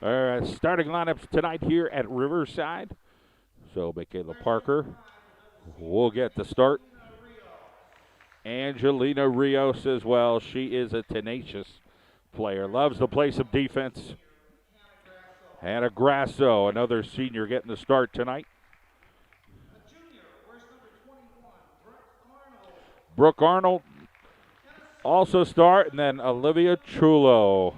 Starting lineups tonight here at Riverside. So Michaela Parker will get the start. Angelina Rios as well. She is a tenacious player. Loves to play some defense. Hannah Grasso, another senior, getting the start tonight. Brooke Arnold also start, and then Olivia Chulo.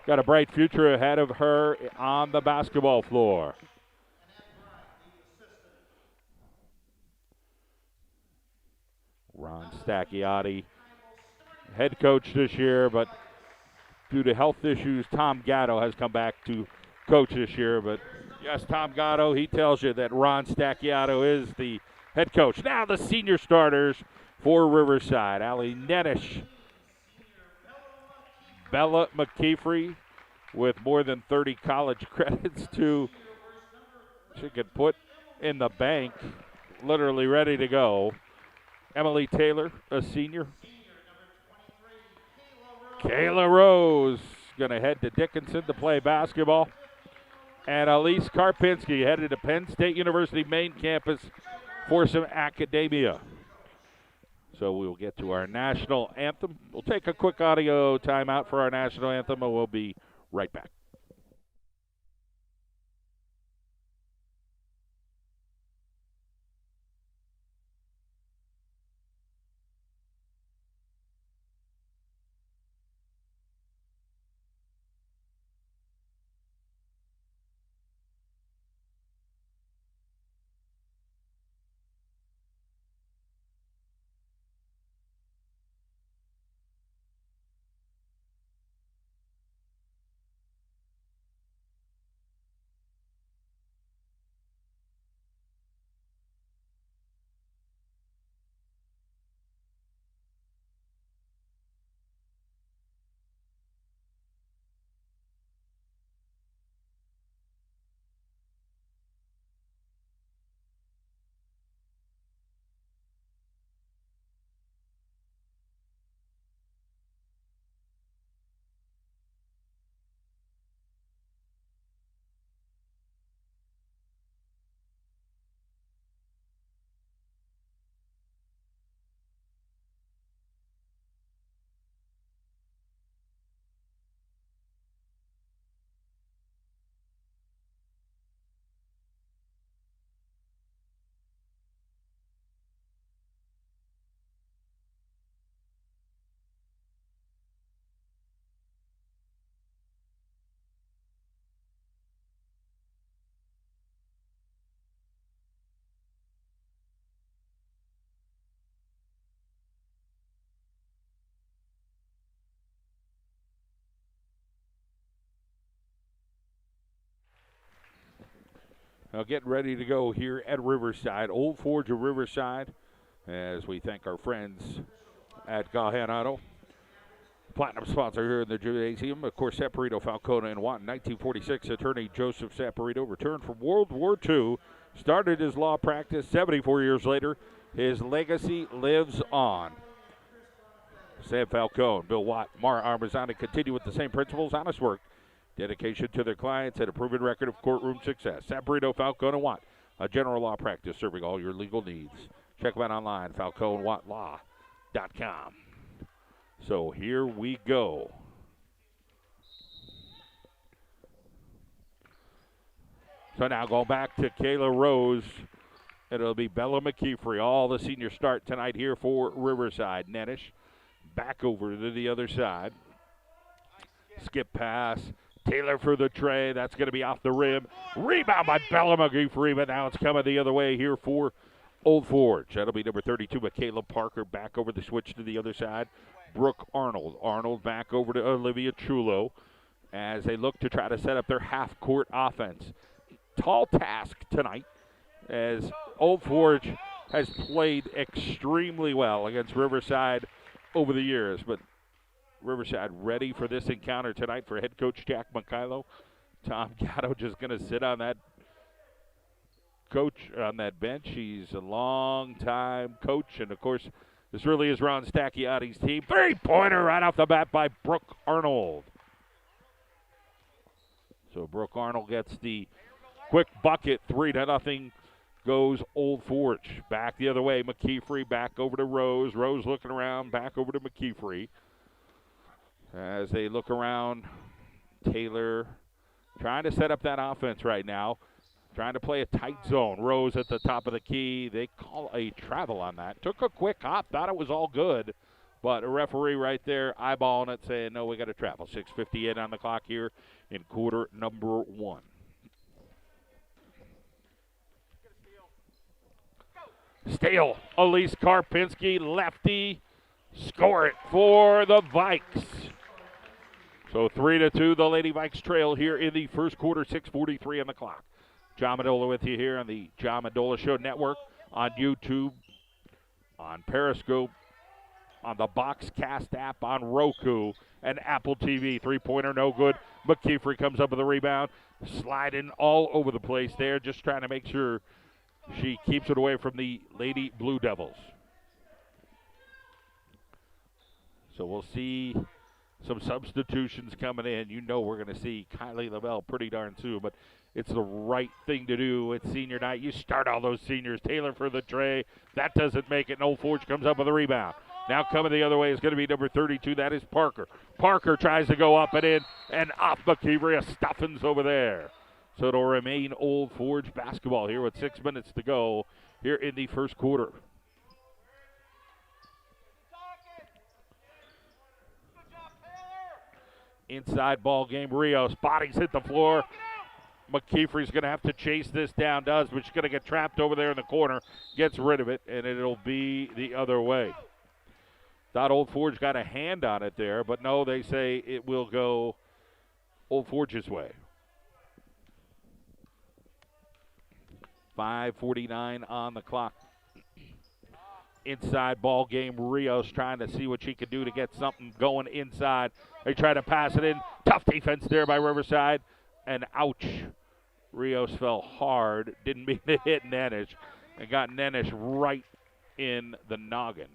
Got a bright future ahead of her on the basketball floor. Ron Stacchiotti, head coach this year, but due to health issues, Tom Gatto has come back to coach this year. But yes, Tom Gatto, he tells you that Ron Stacchiotti is the head coach. Now the senior starters for Riverside. Allie Nettish, Bella McKeefrey with more than 30 college credits she could put in the bank, literally ready to go. Emily Taylor, a senior. Kayla Rose going to head to Dickinson to play basketball. And Elise Karpinski headed to Penn State University main campus for some academia. So we will get to our national anthem. We'll take a quick audio timeout for our national anthem, and we'll be right back. Now getting ready to go here at Riverside, Old Forge of Riverside, as we thank our friends at Gahan Auto. Platinum sponsor here in the gymnasium, of course, Saporito, Falcone, and Watt. 1946, attorney Joseph Saporito returned from World War II, started his law practice 74 years later. His legacy lives on. Sam Falcone, Bill Watt, Mara Armazzani continue with the same principles, honest work, dedication to their clients, and a proven record of courtroom success. Saporito, Falcone, and Watt, a general law practice serving all your legal needs. Check them out online, falconewattlaw.com. So here we go. So now going back to Kayla Rose. It'll be Bella McKeefrey. All the seniors start tonight here for Riverside. Nettish back over to the other side. Skip pass. Taylor for the tray. That's going to be off the rim. Rebound by Bella McKeefrey, but now it's coming the other way here for Old Forge. That'll be number 32, Michaela Parker back over the switch to the other side. Brooke Arnold. Arnold back over to Olivia Chulo as they look to try to set up their half-court offense. Tall task tonight as Old Forge has played extremely well against Riverside over the years, but Riverside ready for this encounter tonight for head coach Jack McKilo. Tom Gatto just going to sit on that bench. He's a long-time coach, and, of course, this really is Ron Stacchiotti's team. Three-pointer right off the bat by Brooke Arnold. So Brooke Arnold gets the quick bucket, 3-0 goes Old Forge. Back the other way, McKeefrey back over to Rose. Rose looking around, back over to McKeefrey. As they look around, Taylor trying to set up that offense right now. Trying to play a tight zone. Rose at the top of the key. They call a travel on that. Took a quick hop, thought it was all good. But a referee right there eyeballing it saying, no, we got to travel. 6:58 on the clock here in quarter number 1. Steal. Elise Karpinski, lefty. Score it for the Vikes. So 3-2, the Lady Vikes trail here in the first quarter, 6:43 on the clock. John Madola with you here on the John Madola Show Network, on YouTube, on Periscope, on the Boxcast app, on Roku, and Apple TV. Three-pointer, no good. McKeefrey comes up with a rebound, sliding all over the place there, just trying to make sure she keeps it away from the Lady Blue Devils. So we'll see some substitutions coming in. You know we're going to see Kylie Lavelle pretty darn soon, but it's the right thing to do. It's senior night. You start all those seniors. Taylor for the tray. That doesn't make it. And Old Forge comes up with a rebound. Now coming the other way is going to be number 32. That is Parker. Parker tries to go up and in, and off McKeever. A Stuffins over there. So it'll remain Old Forge basketball here with 6 minutes to go here in the first quarter. Inside ball game, Rios. Bodies hit the floor. McKeefrey's going to have to chase this down, but she's going to get trapped over there in the corner. Gets rid of it, and it'll be the other way. Thought Old Forge got a hand on it there, but no, they say it will go Old Forge's way. 5:49 on the clock. Inside ball game, Rios trying to see what she can do to get something going inside. They try to pass it in. Tough defense there by Riverside. And ouch. Rios fell hard. Didn't mean to hit Nenish. And got Nenish right in the noggin.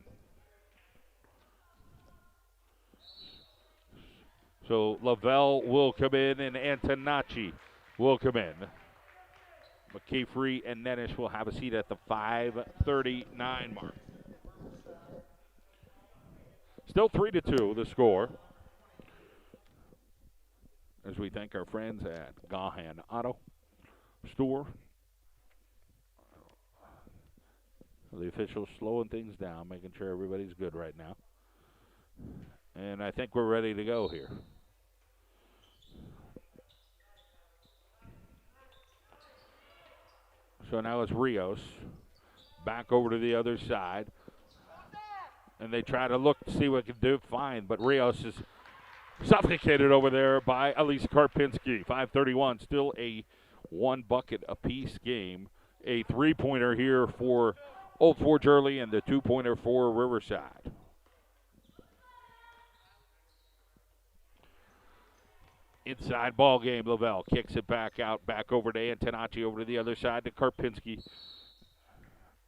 So Lavelle will come in and Antonacci will come in. McKeefrey and Nenish will have a seat at the 5:39 mark. Still 3-2 the score. As we thank our friends at Gahan Auto Store. The officials slowing things down, making sure everybody's good right now. And I think we're ready to go here. So now it's Rios. Back over to the other side. And they try to look to see what they can do. Fine, but Rios is suffocated over there by Elise Karpinski. 5:31, still a one bucket apiece game. A three-pointer here for Old Forge early and the two-pointer for Riverside. Inside ball game, Lavelle kicks it back out, back over to Antonacci, over to the other side to Karpinski.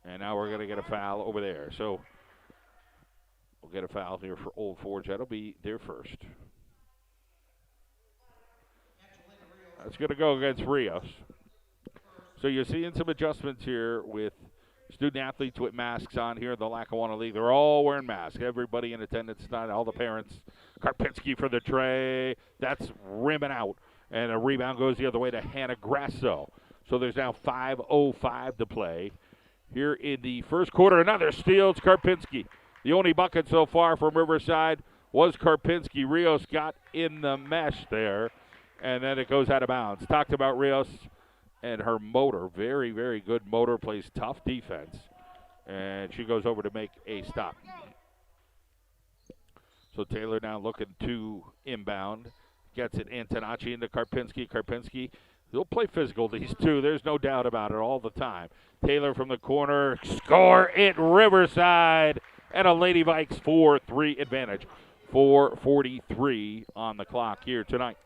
And now we're going to get a foul over there. So we'll get a foul here for Old Forge. That'll be their first. That's going to go against Rios. So you're seeing some adjustments here with student-athletes with masks on here in the Lackawanna League. They're all wearing masks. Everybody in attendance tonight, all the parents. Karpinski for the tray. That's rimming out. And a rebound goes the other way to Hannah Grasso. So there's now 5:05 to play. Here in the first quarter, another steal. It's Karpinski. The only bucket so far from Riverside was Karpinski. Rios got in the mesh there, and then it goes out of bounds. Talked about Rios and her motor. Very, very good motor. Plays tough defense. And she goes over to make a stop. So Taylor now looking to inbound. Gets it Antonacci into Karpinski. Karpinski, they'll play physical, these two. There's no doubt about it all the time. Taylor from the corner. Score it, Riverside. And a Lady Vikes 4-3 advantage. 4:43 on the clock here tonight.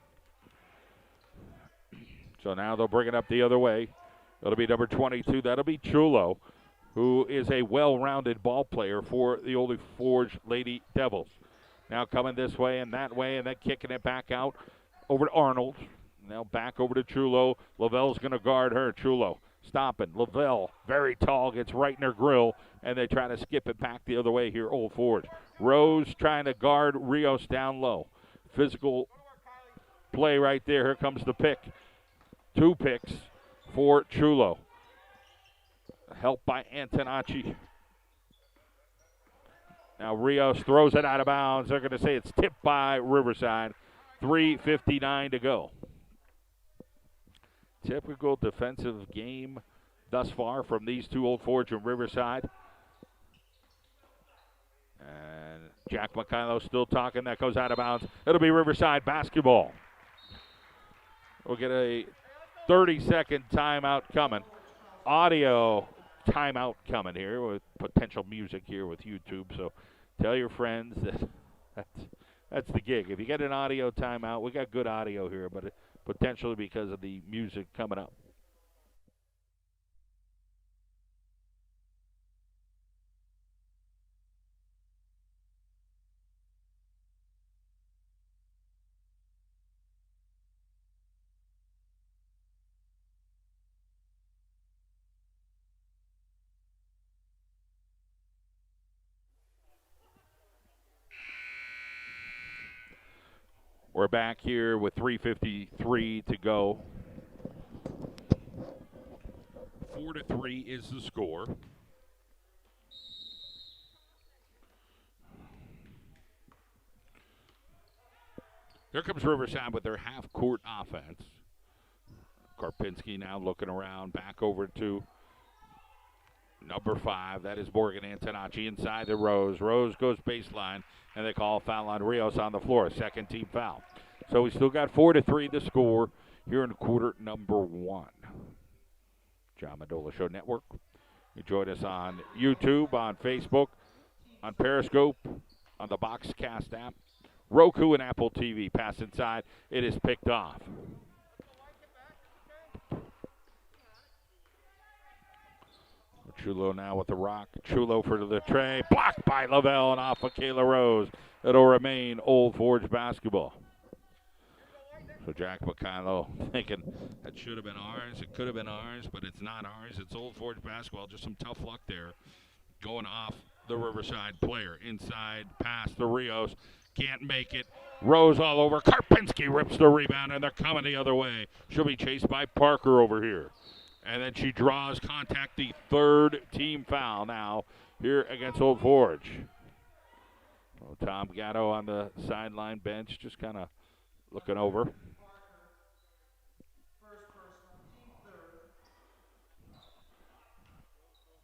So now they'll bring it up the other way. It'll be number 22. That'll be Chulo, who is a well-rounded ball player for the Old Forge Lady Devils. Now coming this way and then kicking it back out over to Arnold. Now back over to Chulo. Lavelle's going to guard her. Chulo stopping. Lavelle, very tall, gets right in her grill, and they try to skip it back the other way here, Old Forge. Rose trying to guard Rios down low. Physical play right there. Here comes the pick. 2 picks for Chulo. Helped by Antonacci. Now Rios throws it out of bounds. They're going to say it's tipped by Riverside. 3:59 to go. Typical defensive game thus far from these two, Old Forge and Riverside. And Jack McKaylo still talking. That goes out of bounds. It'll be Riverside basketball. We'll get a 30-second timeout coming. Audio timeout coming here with potential music here with YouTube. So tell your friends that that's the gig. If you get an audio timeout, we got good audio here, but potentially because of the music coming up. We're back here with 3:53 to go. 4-3 is the score. Here comes Riverside with their half-court offense. Karpinski now looking around, back over to number 5. That is Morgan Antonacci inside the Rose. Rose goes baseline, and they call a foul on Rios on the floor. Second team foul. So we still got 4-3 to score here in quarter number 1. John Mendola Show Network. You join us on YouTube, on Facebook, on Periscope, on the Boxcast app, Roku, and Apple TV. Pass inside. It is picked off. Chulo now with the rock. Chulo for the tray. Blocked by Lavelle and off of Kayla Rose. It'll remain Old Forge basketball. So Jack McKaylo thinking that should have been ours. It could have been ours, but it's not ours. It's Old Forge basketball. Just some tough luck there. Going off the Riverside player. Inside pass to Rios. Can't make it. Rose all over. Karpinski rips the rebound, and they're coming the other way. She'll be chased by Parker over here. And then she draws contact, the third team foul now here against Old Forge. Well, Tom Gatto on the sideline bench just kind of looking over.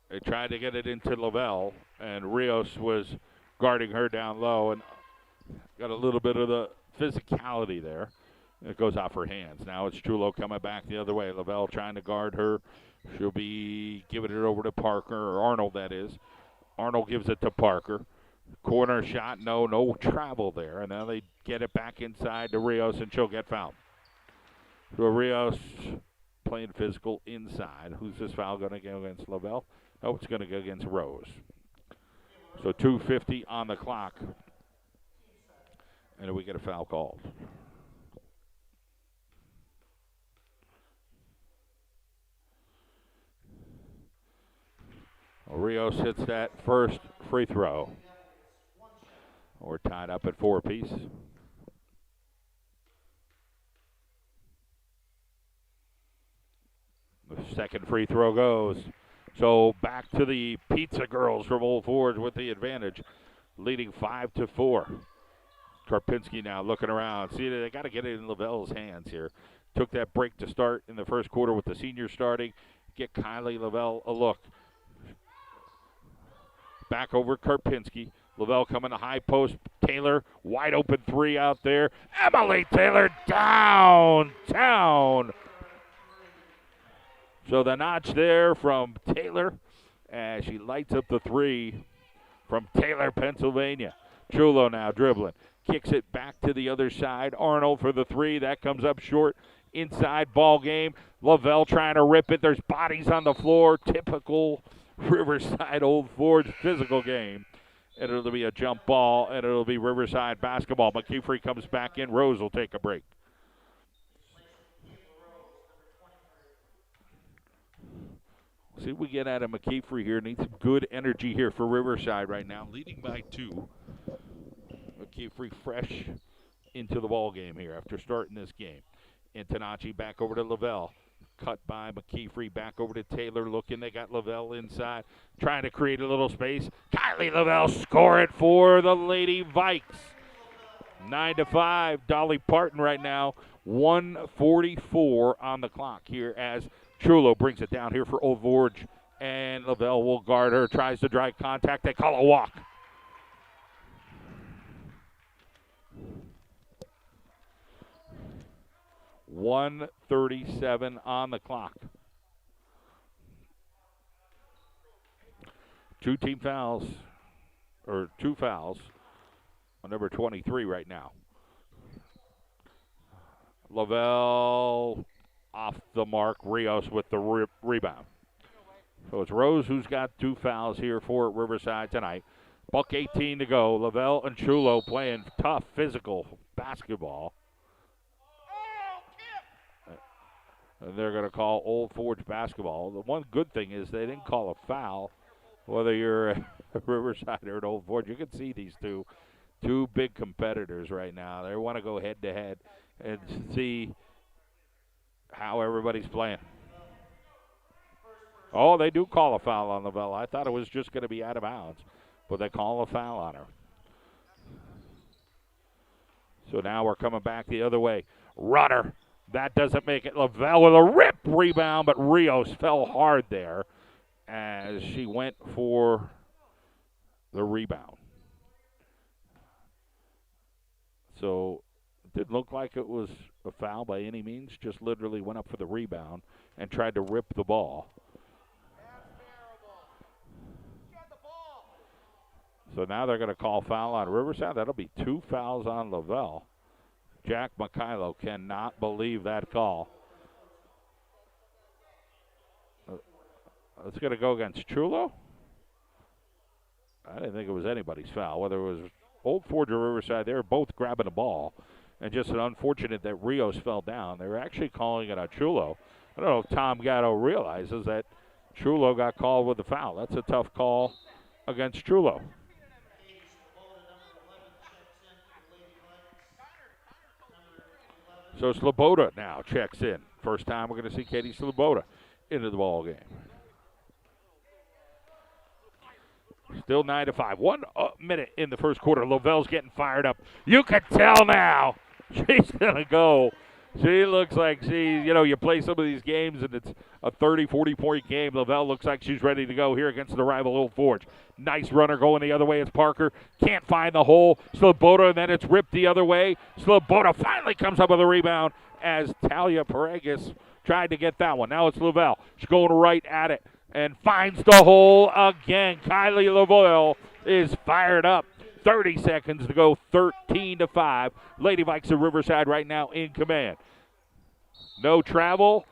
They tried to get it into Lavelle, and Rios was guarding her down low and got a little bit of the physicality there. It goes off her hands. Now it's Chulo coming back the other way. Lavelle trying to guard her. She'll be giving it over to Parker, or Arnold, that is. Arnold gives it to Parker. Corner shot, no travel there. And now they get it back inside to Rios, and she'll get fouled. So Rios playing physical inside. Who's this foul going to go against Lavelle? Oh, it's going to go against Rose. So 2:50 on the clock. And we get a foul called. Rios hits that first free throw. We're tied up at 4 apiece. The second free throw goes. So back to the Pizza Girls from Old Forge with the advantage, leading 5-4. Karpinski now looking around. See, they got to get it in Lavelle's hands here. Took that break to start in the first quarter with the seniors starting. Get Kylie Lavelle a look. Back over Karpinski. Lavelle coming to high post. Taylor, wide open 3 out there. Emily Taylor downtown. So the notch there from Taylor as she lights up the 3 from Taylor, Pennsylvania. Chulo now dribbling. Kicks it back to the other side. Arnold for the 3. That comes up short. Inside ball game. Lavelle trying to rip it. There's bodies on the floor. Typical Riverside Old Forge physical game. And it'll be a jump ball, and it'll be Riverside basketball. McKeefrey comes back in. Rose will take a break. See what we get out of McKeefrey here. Needs some good energy here for Riverside right now, leading by 2. McKeefrey fresh into the ball game here after starting this game. Antonacci back over to Lavelle. Cut by McKeefrey, back over to Taylor looking. They got Lavelle inside, trying to create a little space. Kylie Lavelle score it for the Lady Vikes. 9-5, Dolly Parton right now. 1:44 on the clock here as Chulo brings it down here for Old Forge. And Lavelle will guard her, tries to drive contact. They call a walk. .137 on the clock. 2 fouls on number 23 right now. Lavelle off the mark. Rios with the rebound. So it's Rose who's got 2 fouls here for Riverside tonight. .18 to go. Lavelle and Chulo playing tough, physical basketball. And they're going to call Old Forge basketball. The one good thing is they didn't call a foul. Whether you're a Riverside or an Old Forge, you can see these two big competitors right now. They want to go head-to-head and see how everybody's playing. Oh, they do call a foul on Lavelle. I thought it was just going to be out of bounds, but they call a foul on her. So now we're coming back the other way. Rudder. That doesn't make it. Lavelle with a rip rebound, but Rios fell hard there as she went for the rebound. So it didn't look like it was a foul by any means, just literally went up for the rebound and tried to rip the ball. So now they're going to call foul on Riverside. That'll be 2 fouls on Lavelle. Jack Mikhailo cannot believe that call. It's going to go against Chulo. I didn't think it was anybody's foul. Whether it was Old Forge or Riverside, they were both grabbing the ball. And just an unfortunate that Rios fell down. They were actually calling it on Chulo. I don't know if Tom Gatto realizes that Chulo got called with the foul. That's a tough call against Chulo. So Sloboda now checks in. First time we're going to see Katie Sloboda into the ball game. Still 9-5. 1 minute in the first quarter. Lavelle's getting fired up. You can tell now she's going to go. She looks like you play some of these games and it's a 30, 40-point game. Lavelle looks like she's ready to go here against the rival Old Forge. Nice runner going the other way. It's Parker. Can't find the hole. Sloboda, and then it's ripped the other way. Sloboda finally comes up with a rebound as Talia Paregas tried to get that one. Now it's Lavelle. She's going right at it and finds the hole again. Kylie Lavelle is fired up. 30 seconds to go, 13-5. Lady Vikes of Riverside right now in command. No travel,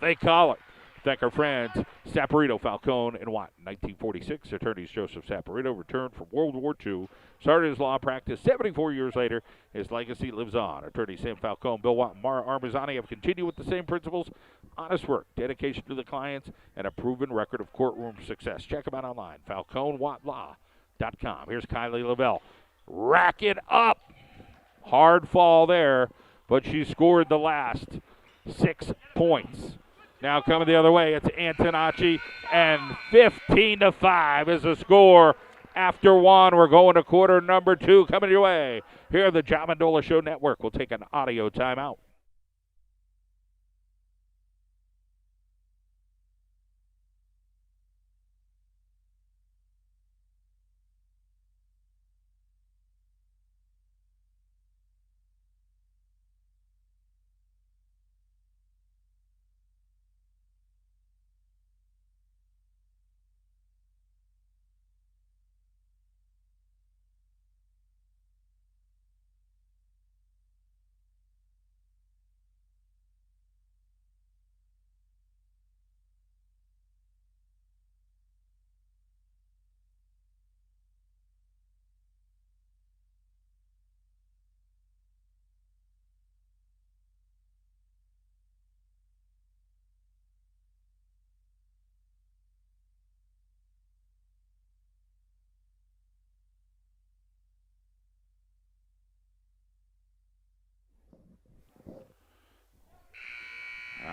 they call it. Thank our friends Saporito, Falcone, and Watt. 1946, attorneys Joseph Saporito returned from World War II, started his law practice 74 years later. His legacy lives on. Attorney Sam Falcone, Bill Watt, and Mara Armazzani have continued with the same principles: honest work, dedication to the clients, and a proven record of courtroom success. Check them out online, FalconeWattLaw.com. Here's Kylie Lavelle. Rack it up. Hard fall there, but she scored the last 6 points. Now coming the other way, it's Antonacci, and 15-5 is the score. After 1, we're going to quarter number 2 coming your way. Here on the John Mandola Show Network. We'll take an audio timeout.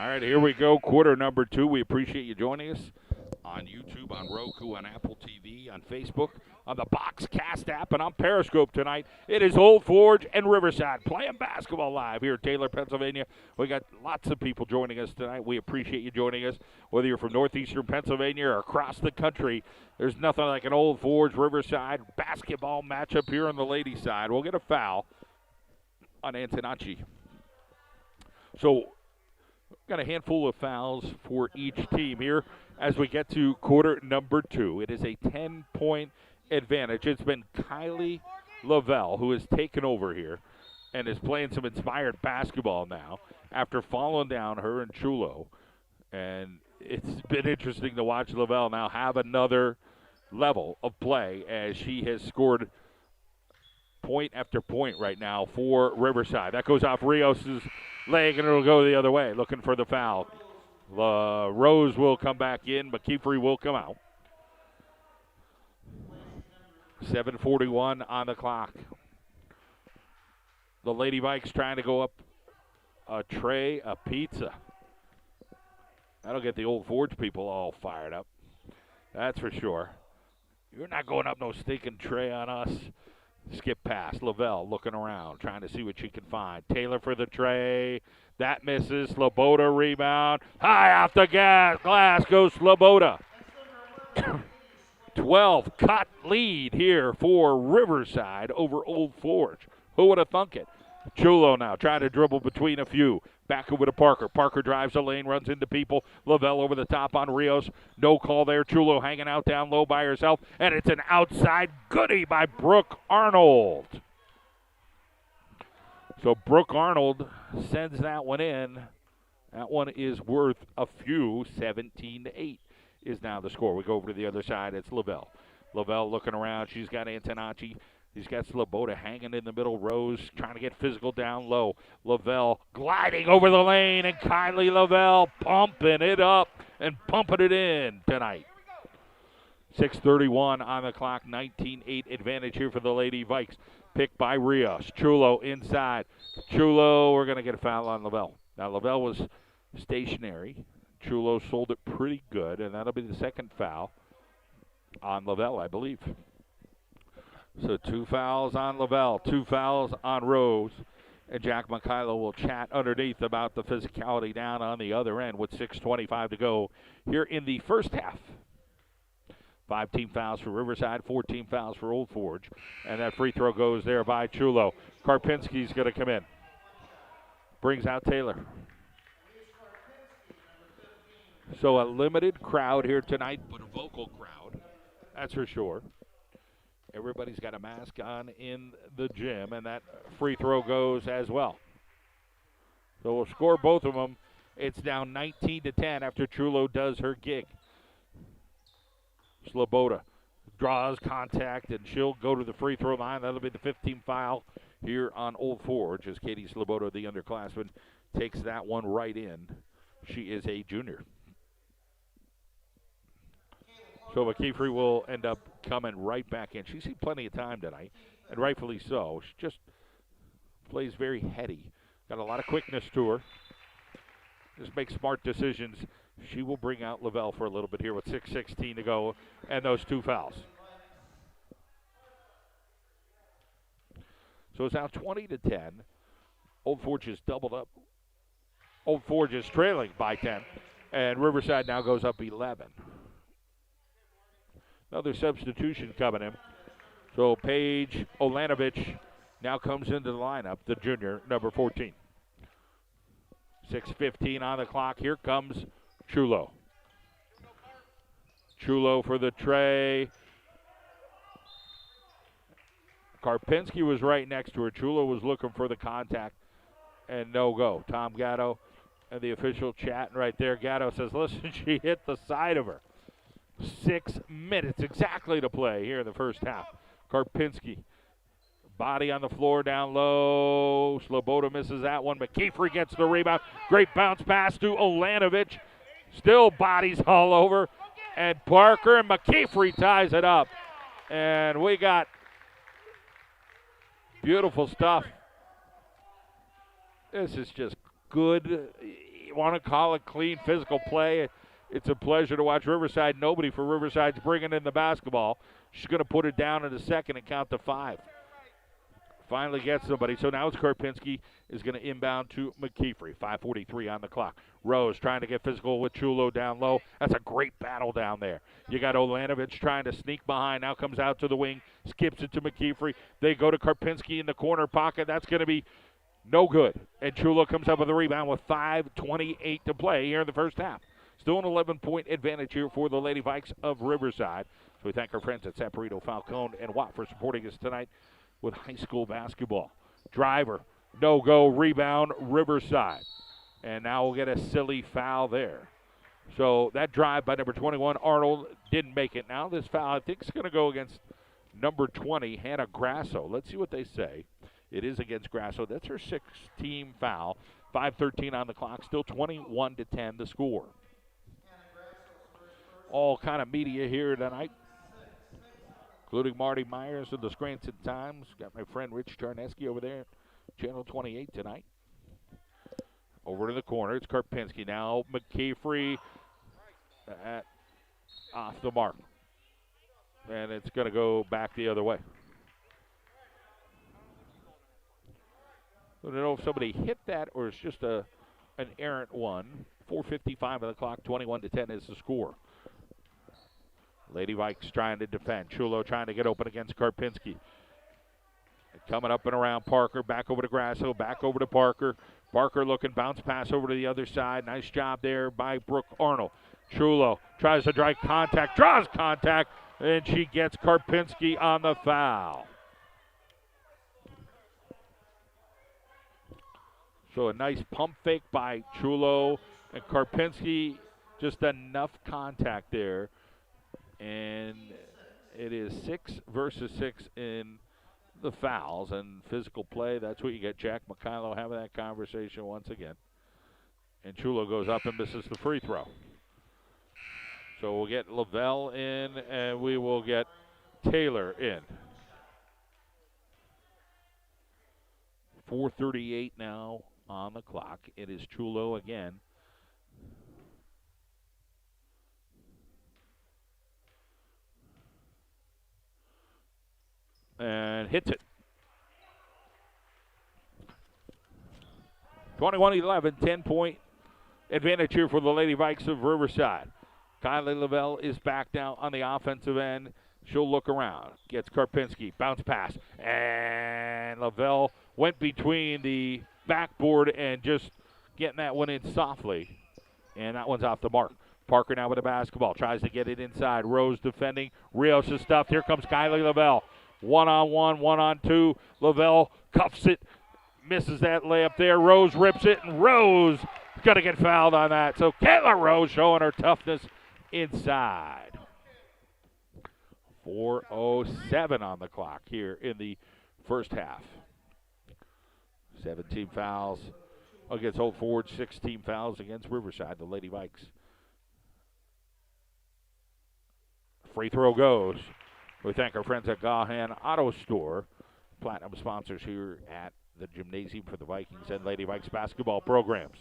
right, here we go. Quarter number 2. We appreciate you joining us on YouTube, on Roku, on Apple TV, on Facebook, on the Boxcast app, and on Periscope tonight. It is Old Forge and Riverside playing basketball live here in Taylor, Pennsylvania. We got lots of people joining us tonight. We appreciate you joining us. Whether you're from northeastern Pennsylvania or across the country, there's nothing like an Old Forge Riverside basketball matchup here on the ladies' side. We'll get a foul on Antonacci. So, got a handful of fouls for each team here as we get to quarter number 2. It is a 10-point advantage. It's been Kylie Lavelle who has taken over here and is playing some inspired basketball now after falling down, her and Chulo. And it's been interesting to watch Lavelle now have another level of play as she has scored point after point right now for Riverside. That goes off Rios' leg, and it'll go the other way, looking for the foul. Rose will come back in, McKeefery will come out. 7:41 on the clock. The Lady Vikes trying to go up a tray of pizza. That'll get the Old Forge people all fired up. That's for sure. You're not going up no stinking tray on us. Skip pass. Lavelle looking around, trying to see what she can find. Taylor for the tray. That misses. Sloboda rebound. High off the glass goes Sloboda. 12-cut lead here for Riverside over Old Forge. Who would have thunk it? Chulo now trying to dribble between a few. Back over to Parker. Parker drives the lane, runs into people. Lavelle over the top on Rios. No call there. Chulo hanging out down low by herself. And it's an outside goodie by Brooke Arnold. So Brooke Arnold sends that one in. That one is worth a few. 17-8 is now the score. We go over to the other side. It's Lavelle. Lavelle looking around. She's got Antonacci. He's got Sloboda hanging in the middle. Rose trying to get physical down low. Lavelle gliding over the lane, and Kylie Lavelle pumping it up and pumping it in tonight. 6:31 on the clock. 19-8 advantage here for the Lady Vikes. Picked by Rios. Chulo inside. Chulo, we're going to get a foul on Lavelle. Now, Lavelle was stationary. Chulo sold it pretty good, and that'll be the second foul on Lavelle, I believe. So 2 fouls on Lavelle, 2 fouls on Rose. And Jack McKayla will chat underneath about the physicality down on the other end with 6:25 to go here in the first half. 5 team fouls for Riverside, 14 fouls for Old Forge. And that free throw goes there by Chulo. Karpinski's going to come in. Brings out Taylor. So a limited crowd here tonight, but a vocal crowd, that's for sure. Everybody's got a mask on in the gym, and that free throw goes as well. So we'll score both of them. It's down 19-10 after Chulo does her gig. Sloboda draws contact, and she'll go to the free throw line. That'll be the 15th foul here on Old Forge as Katie Sloboda, the underclassman, takes that one right in. She is a junior. So McKeefery will end up coming right back in. She's seen plenty of time tonight, and rightfully so. She just plays very heady. Got a lot of quickness to her. Just makes smart decisions. She will bring out Lavelle for a little bit here with 6:16 to go and those 2 fouls. So it's now 20-10. Old Forge is doubled up. Old Forge is trailing by 10, and Riverside now goes up 11. Another substitution coming in. So Paige Olanovich now comes into the lineup, the junior, number 14. 6:15 on the clock. Here comes Chulo. Chulo for the tray. Karpinski was right next to her. Chulo was looking for the contact, and no go. Tom Gatto and the official chatting right there. Gatto says, listen, she hit the side of her. 6 minutes exactly to play here in the first half. Karpinski, body on the floor down low. Sloboda misses that one. McKeefery gets the rebound. Great bounce pass to Olanovich. Still bodies all over. And Parker and McKeefery ties it up. And we got beautiful stuff. This is just good. you want to call it clean physical play. It's a pleasure to watch Riverside. Nobody for Riverside's bringing in the basketball. She's going to put it down in a second and count to 5. Finally gets somebody. So now it's Karpinski is going to inbound to McKeefrey. 5:43 on the clock. Rose trying to get physical with Chulo down low. That's a great battle down there. You got Olanovich trying to sneak behind. Now comes out to the wing. Skips it to McKeefrey. They go to Karpinski in the corner pocket. That's going to be no good. And Chulo comes up with a rebound with 5:28 to play here in the first half. Still an 11-point advantage here for the Lady Vikes of Riverside. So we thank our friends at Saporito, Falcone, and Watt for supporting us tonight with high school basketball. Driver, no-go, rebound, Riverside. And now we'll get a silly foul there. So that drive by number 21, Arnold, didn't make it. Now this foul, I think, is going to go against number 20, Hannah Grasso. Let's see what they say. It is against Grasso. That's her 6th-team foul. 5:13 on the clock. Still 21-10 the score. All kind of media here tonight, including Marty Myers of the Scranton Times. Got my friend Rich Charneski over there, Channel 28 tonight. Over to the corner, it's Karpinski. Now McKeefrey off the mark. And it's going to go back the other way. I don't know if somebody hit that or it's just an errant one. 4:55 on the clock, 21-10 is the score. Lady Vikes trying to defend. Chulo trying to get open against Karpinski. Coming up and around Parker. Back over to Grasso. Back over to Parker. Parker looking. Bounce pass over to the other side. Nice job there by Brooke Arnold. Chulo tries to drive contact. Draws contact. And she gets Karpinski on the foul. So a nice pump fake by Chulo. And Karpinski, just enough contact there. And it is 6 versus 6 in the fouls and physical play. That's what you get. Jack McKilo having that conversation once again. And Chulo goes up and misses the free throw. So we'll get Lavelle in and we will get Taylor in. 4:38 now on the clock. It is Chulo again. And hits it. 21-11, 10-point advantage here for the Lady Vikes of Riverside. Kylie Lavelle is back now on the offensive end. She'll look around. Gets Karpinski. Bounce pass. And Lavelle went between the backboard and just getting that one in softly. And that one's off the mark. Parker now with the basketball. Tries to get it inside. Rose defending. Rios is stuffed. Here comes Kylie Lavelle. 1-on-1, 1-on-2. Lavelle cuffs it, misses that layup there. Rose rips it, and Rose is going to get fouled on that. So Kayla Rose showing her toughness inside. 4:07 on the clock here in the first half. 17 fouls against Old Ford, 16 fouls against Riverside, the Lady Vikes. Free throw goes. We thank our friends at Gahan Auto Store, platinum sponsors here at the gymnasium for the Vikings and Lady Vikes basketball programs.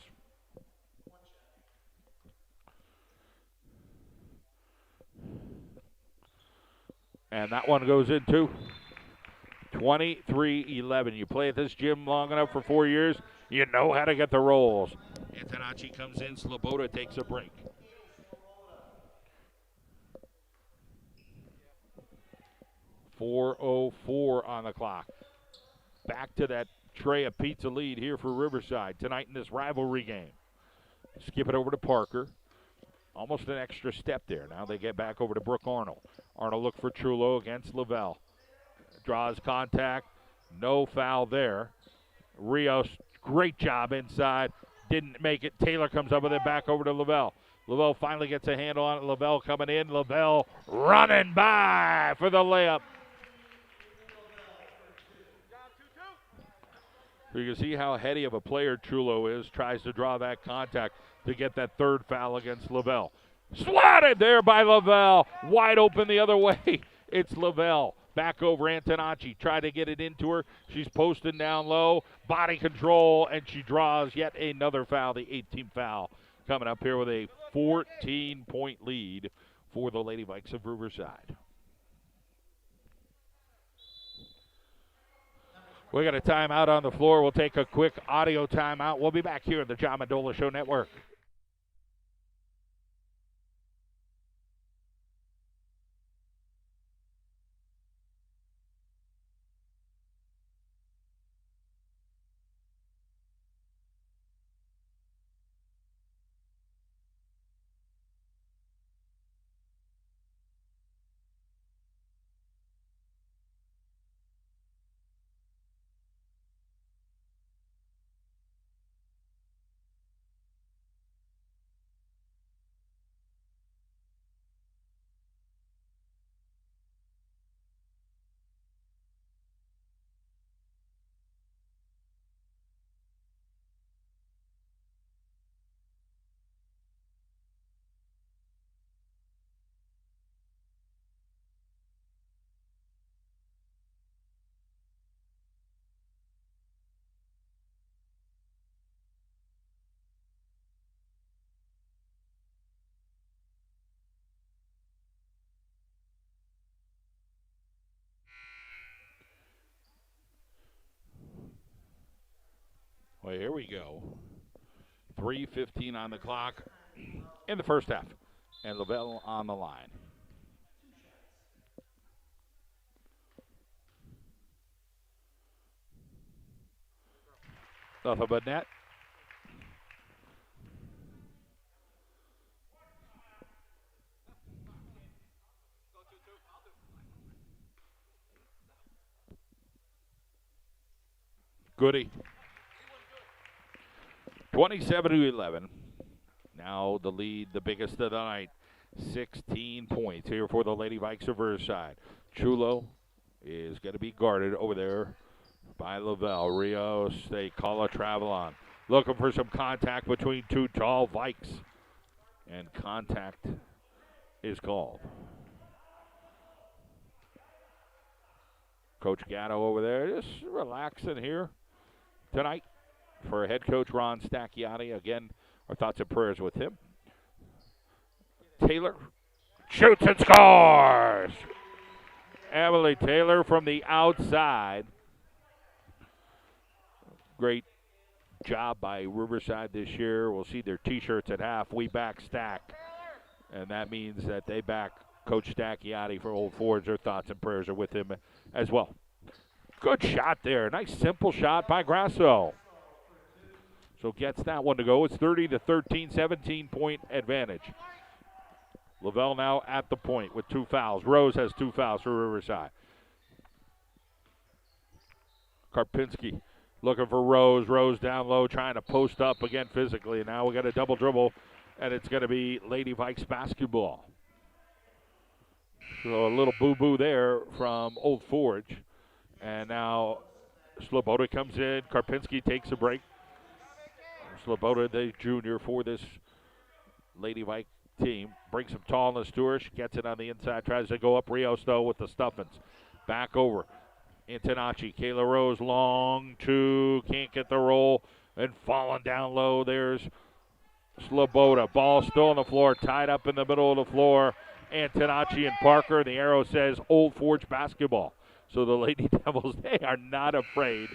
And that one goes into 23-11. You play at this gym long enough for 4 years, you know how to get the rolls. Antonacci comes in, Sloboda takes a break. .404 on the clock. Back to that tray of pizza lead here for Riverside tonight in this rivalry game. Skip it over to Parker. Almost an extra step there. Now they get back over to Brooke Arnold. Arnold look for Chulo against Lavelle. Draws contact. No foul there. Rios, great job inside. Didn't make it. Taylor comes up with it back over to Lavelle. Lavelle finally gets a handle on it. Lavelle coming in. Lavelle running by for the layup. So you can see how heady of a player Chulo is. Tries to draw that contact to get that third foul against Lavelle. Swatted there by Lavelle. Wide open the other way. It's Lavelle Back over Antonacci. Try to get it into her. She's posting down low. Body control, and she draws yet another foul, the 18th foul. Coming up here with a 14-point lead for the Lady Vikes of Riverside. We got a timeout on the floor. We'll take a quick audio timeout. We'll be back here at the John Mendola Show Network. Well, here we go. 3:15 on the clock in the first half. And Lavelle on the line. Nothing but net. Goody. 27-11. Now the lead, the biggest of the night. 16 points here for the Lady Vikes of Riverside. Chulo is going to be guarded over there by Lavelle. Rios, they call a travel on. Looking for some contact between two tall Vikes. And contact is called. Coach Gatto over there just relaxing here tonight for head coach Ron Stacchiati. Again, our thoughts and prayers with him. Taylor shoots and scores! Emily Taylor from the outside. Great job by Riverside this year. We'll see their T-shirts at half. We back Stack. And that means that they back Coach Stacchiati for Old Forge. Their thoughts and prayers are with him as well. Good shot there. Nice simple shot by Grasso. So gets that one to go. It's 30-13, 17-point advantage. Lavelle now at the point with 2 fouls. Rose has 2 fouls for Riverside. Karpinski looking for Rose. Rose down low trying to post up again physically. Now we got a double dribble, and it's going to be Lady Vikes basketball. So a little boo-boo there from Old Forge. And now Sloboda comes in. Karpinski takes a break. Sloboda, the junior for this Lady Vike team, brings some tallness to her. She gets it on the inside, tries to go up. Rios, though, with the stuffings. Back over. Antonacci, Kayla Rose, long two, can't get the roll, and falling down low. There's Sloboda. Ball still on the floor, tied up in the middle of the floor. Antonacci and Parker, the arrow says Old Forge basketball. So the Lady Devils, they are not afraid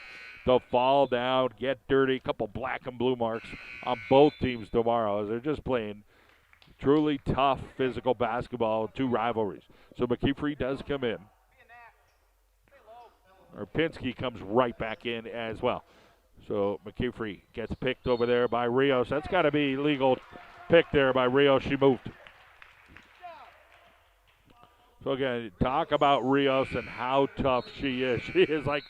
to fall down, get dirty. A couple black and blue marks on both teams tomorrow as they're just playing truly tough physical basketball, 2 rivalries. So McKeefrey does come in. Erpinski comes right back in as well. So McKeefrey gets picked over there by Rios. That's got to be legal pick there by Rios. She moved. So again, talk about Rios and how tough she is. She is like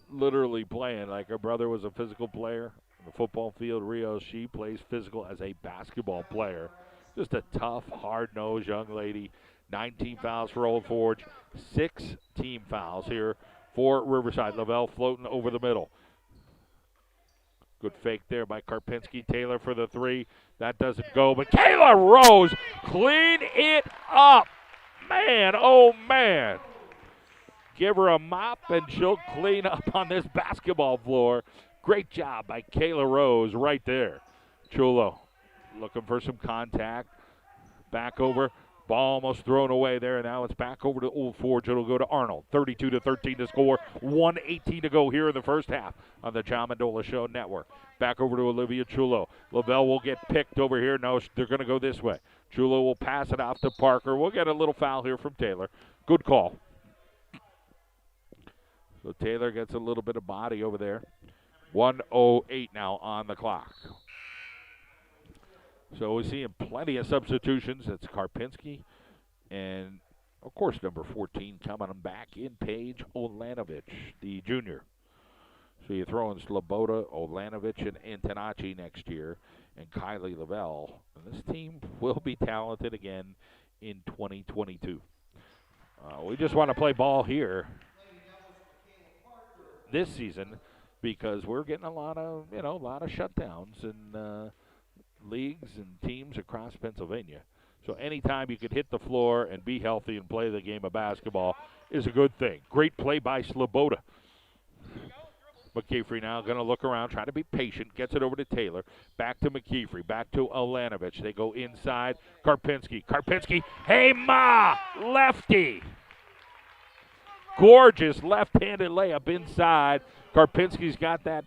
literally playing like her brother was a physical player on the football field. Rios, she plays physical as a basketball player. Just a tough, hard-nosed young lady. 19 fouls for Old Forge, 6 team fouls here for Riverside. Lavelle floating over the middle. Good fake there by Karpinski. Taylor for the 3. That doesn't go, but Kayla Rose clean it up. man, oh man. Give her a mop and she'll clean up on this basketball floor. Great job by Kayla Rose right there. Chulo looking for some contact. Back over. Ball almost thrown away there. Now it's back over to Old Forge. It'll go to Arnold. 32-13 to score. 1:18 to go here in the first half on the John Mendola Show Network. Back over to Olivia Chulo. Lavelle will get picked over here. No, they're going to go this way. Chulo will pass it off to Parker. We'll get a little foul here from Taylor. Good call. So Taylor gets a little bit of body over there. 1:08 now on the clock. So we're seeing plenty of substitutions. That's Karpinski. And, of course, number 14 coming back in Paige Olanovich, the junior. So you throw in Sloboda, Olanovich, and Antonacci next year, and Kylie Lavelle. And this team will be talented again in 2022. We just want to play ball here this season because we're getting a lot of shutdowns and leagues and teams across Pennsylvania. So anytime you can hit the floor and be healthy and play the game of basketball is a good thing. Great play by Sloboda. McKeefrey now going to look around, try to be patient, gets it over to Taylor. Back to McKeefrey, back to Olanovich. They go inside. Karpinski, hey ma, lefty. Gorgeous left-handed layup inside. Karpinski's got that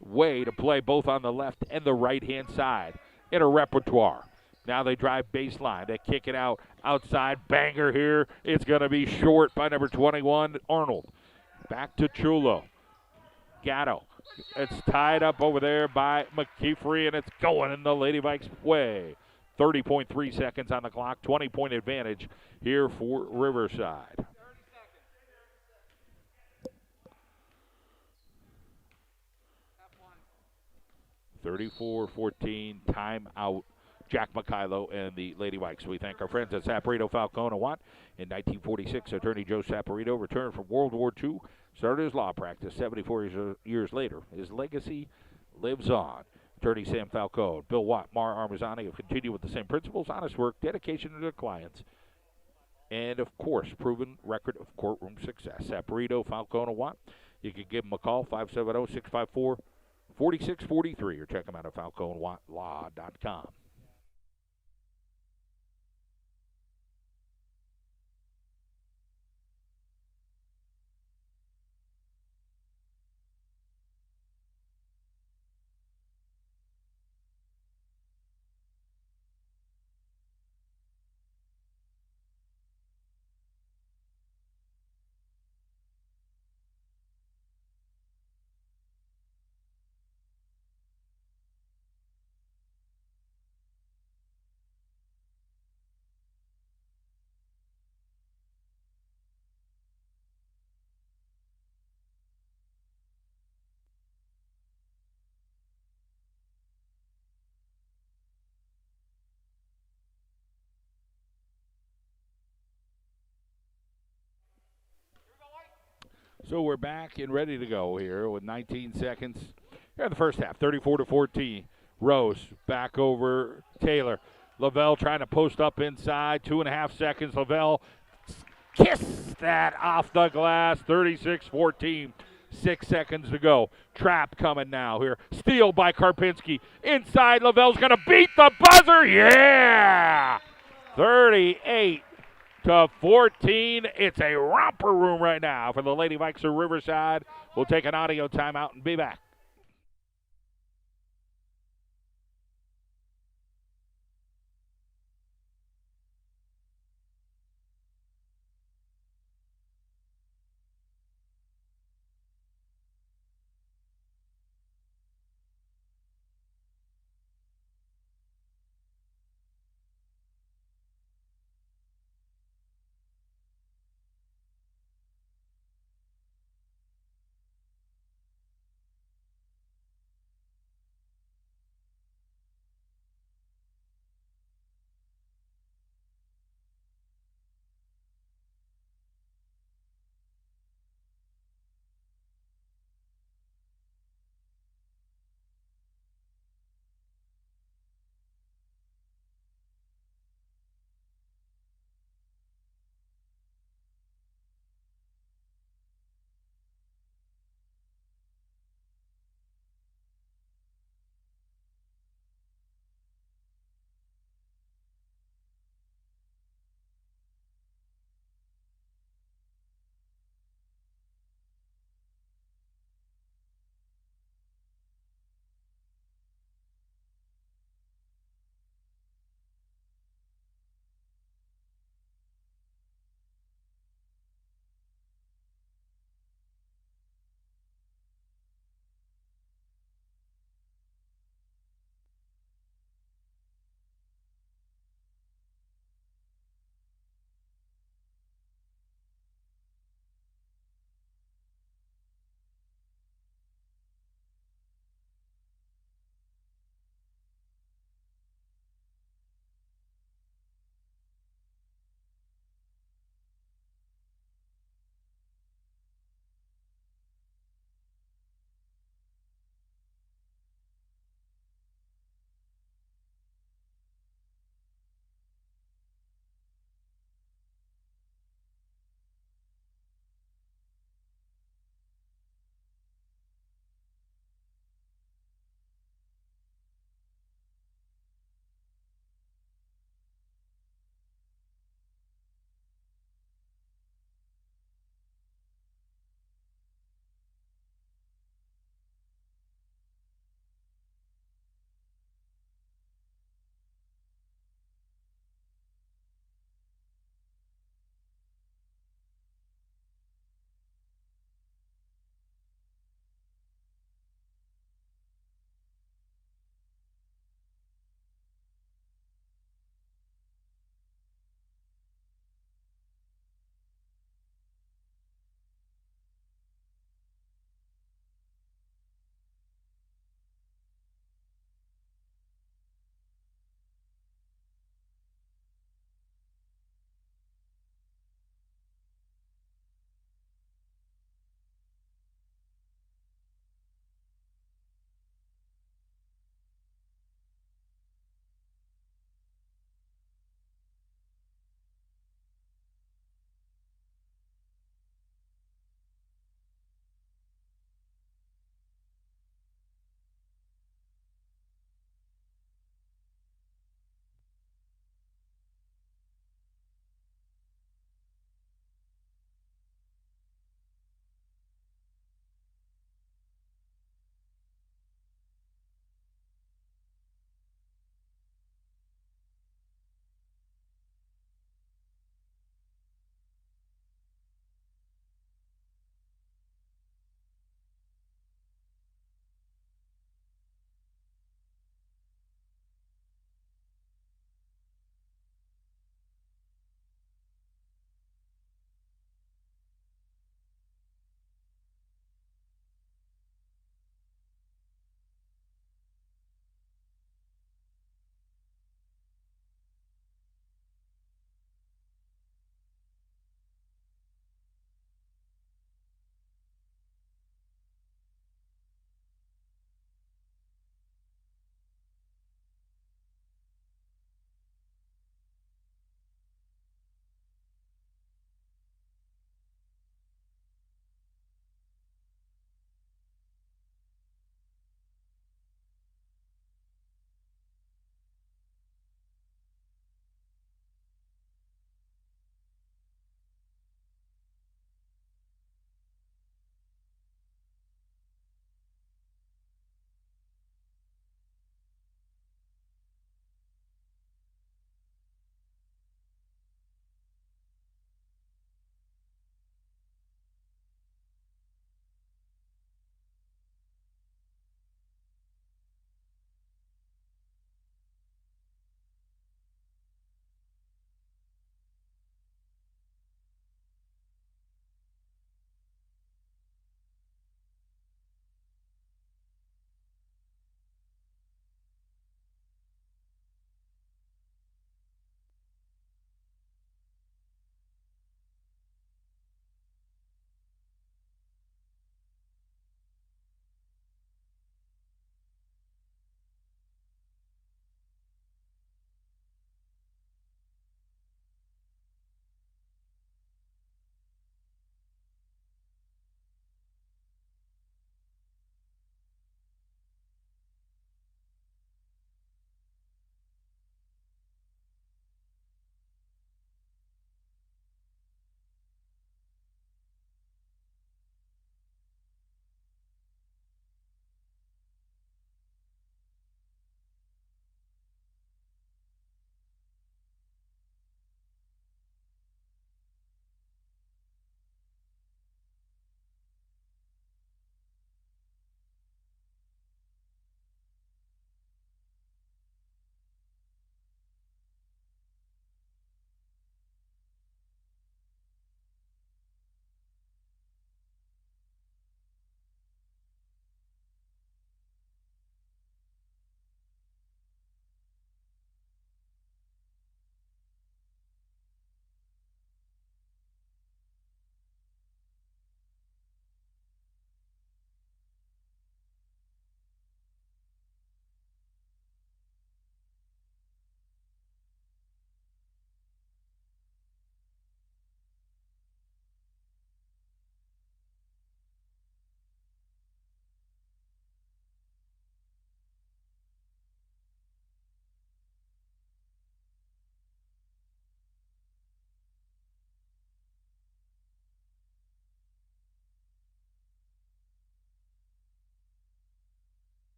way to play both on the left and the right-hand side in her repertoire. Now they drive baseline. They kick it out outside. Banger here. It's going to be short by number 21, Arnold. Back to Chulo. Gatto. It's tied up over there by McKeefrey, and it's going in the Lady Vikes' way. 30.3 seconds on the clock. 20-point advantage here for Riverside. 34-14, timeout. Jack Mikhailo and the Lady Vikes. We thank our friends at Saporito, Falcone, and Watt. In 1946, attorney Joe Saporito returned from World War II, started his law practice 74 years later. His legacy lives on. Attorney Sam Falcone, Bill Watt, Mara Armazzani have continued with the same principles, honest work, dedication to their clients, and, of course, proven record of courtroom success. Saporito, Falcone, and Watt. You can give them a call, 570-654-4643, or check them out at falconewattlaw.com. So we're back and ready to go here with 19 seconds here in the first half. 34-14. Rose back over Taylor. Lavelle trying to post up inside. 2.5 seconds. Lavelle kiss that off the glass. 36-14. 6 seconds to go. Trap coming now here. Steal by Karpinski. Inside. Lavelle's going to beat the buzzer. Yeah! 38-14. It's a romper room right now for the Lady Vikes of Riverside. We'll take an audio timeout and be back.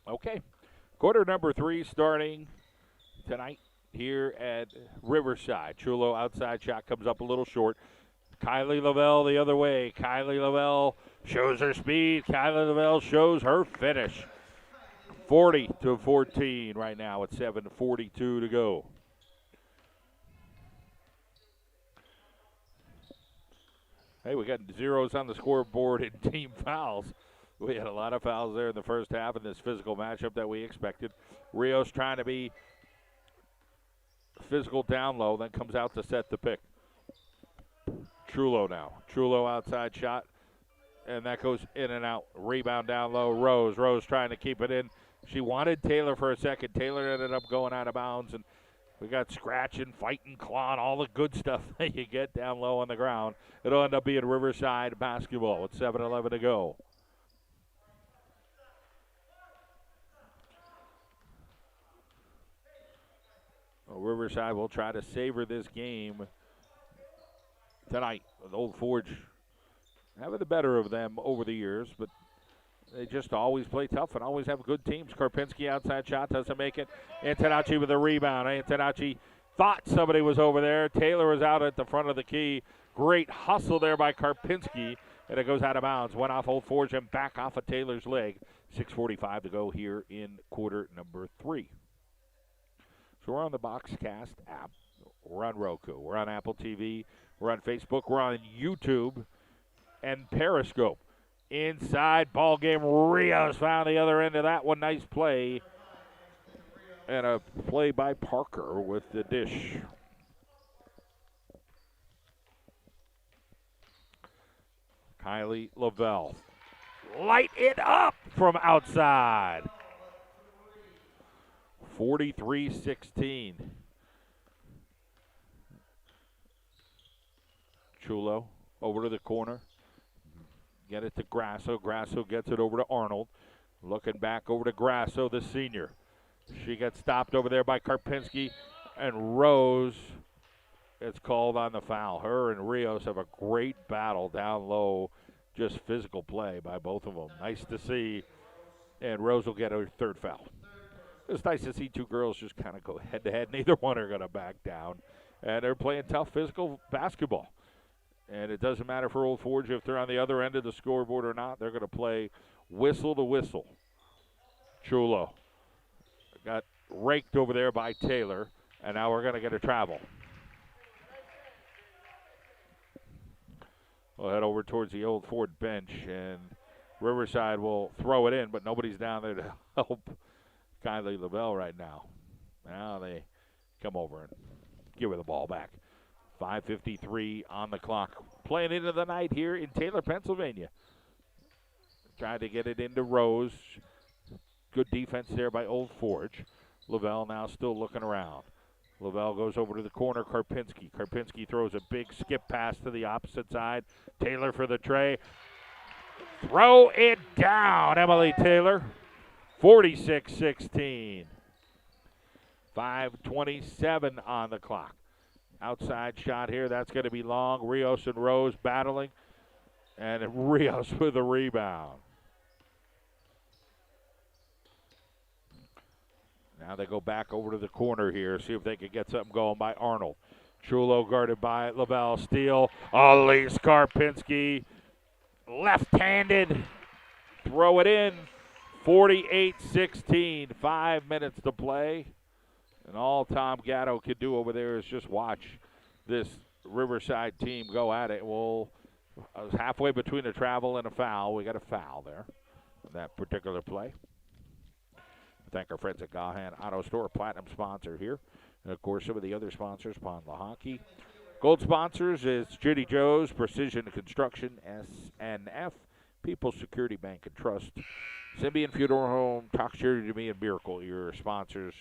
Okay. Quarter number 3 starting tonight here at Riverside. Chulo outside shot comes up a little short. Kylie Lavelle the other way. Kylie Lavelle shows her speed. Kylie Lavelle shows her finish. 40-14 right now with 7:42 to go. Hey, we got zeros on the scoreboard in team fouls. We had a lot of fouls there in the first half in this physical matchup that we expected. Rios trying to be physical down low, then comes out to set the pick. Chulo now. Chulo outside shot, and that goes in and out. Rebound down low. Rose trying to keep it in. She wanted Taylor for a second. Taylor ended up going out of bounds, and we got scratching, fighting, clawing, all the good stuff that you get down low on the ground. It'll end up being Riverside basketball with 7:11 to go. Well, Riverside will try to savor this game tonight with Old Forge having the better of them over the years, but they just always play tough and always have good teams. Karpinski outside shot doesn't make it. Antonacci with a rebound. Antonacci thought somebody was over there. Taylor was out at the front of the key. Great hustle there by Karpinski, and it goes out of bounds. Went off Old Forge and back off of Taylor's leg. 6:45 to go here in quarter number 3. So we're on the Boxcast app. We're on Roku. We're on Apple TV. We're on Facebook. We're on YouTube and Periscope. Inside ball game. Rios found the other end of that one. Nice play. And a play by Parker with the dish. Kylie Lavelle. Light it up from outside. 43-16. Chulo over to the corner. Get it to Grasso. Grasso gets it over to Arnold. Looking back over to Grasso, the senior. She gets stopped over there by Karpinski. And Rose is called on the foul. Her and Rios have a great battle down low. Just physical play by both of them. Nice to see. And Rose will get her 3rd foul. It's nice to see two girls just kind of go head-to-head. Neither one are going to back down. And they're playing tough physical basketball. And it doesn't matter for Old Forge if they're on the other end of the scoreboard or not. They're going to play whistle to whistle. Chulo got raked over there by Taylor. And now we're going to get a travel. We'll head over towards the Old Forge bench. And Riverside will throw it in, but nobody's down there to help Kylie Lavelle right now. Now they come over and give her the ball back. 5:53 on the clock. Playing into the night here in Taylor, Pennsylvania. Tried to get it into Rose. Good defense there by Old Forge. Lavelle now still looking around. Lavelle goes over to the corner, Karpinski. Karpinski throws a big skip pass to the opposite side. Taylor for the tray. Throw it down, Emily Taylor. 46-16. 5:27 on the clock. Outside shot here. That's going to be long. Rios and Rose battling. And Rios with a rebound. Now they go back over to the corner here. See if they can get something going by Arnold. Chulo guarded by Lavelle. Steele. Elise Karpinski. Left-handed. Throw it in. 48-16. 5 minutes to play. And all Tom Gatto can do over there is just watch this Riverside team go at it. Well, I was halfway between a travel and a foul. We got a foul there in that particular play. Thank our friends at Gahan Auto Store, platinum sponsor here. And, of course, some of the other sponsors, Pond La Hockey. Gold sponsors is Judy Joe's, Precision Construction, SNF, People's Security Bank and Trust, Symbian Funeral Home, Talk Charity to Me, and Miracle, your sponsors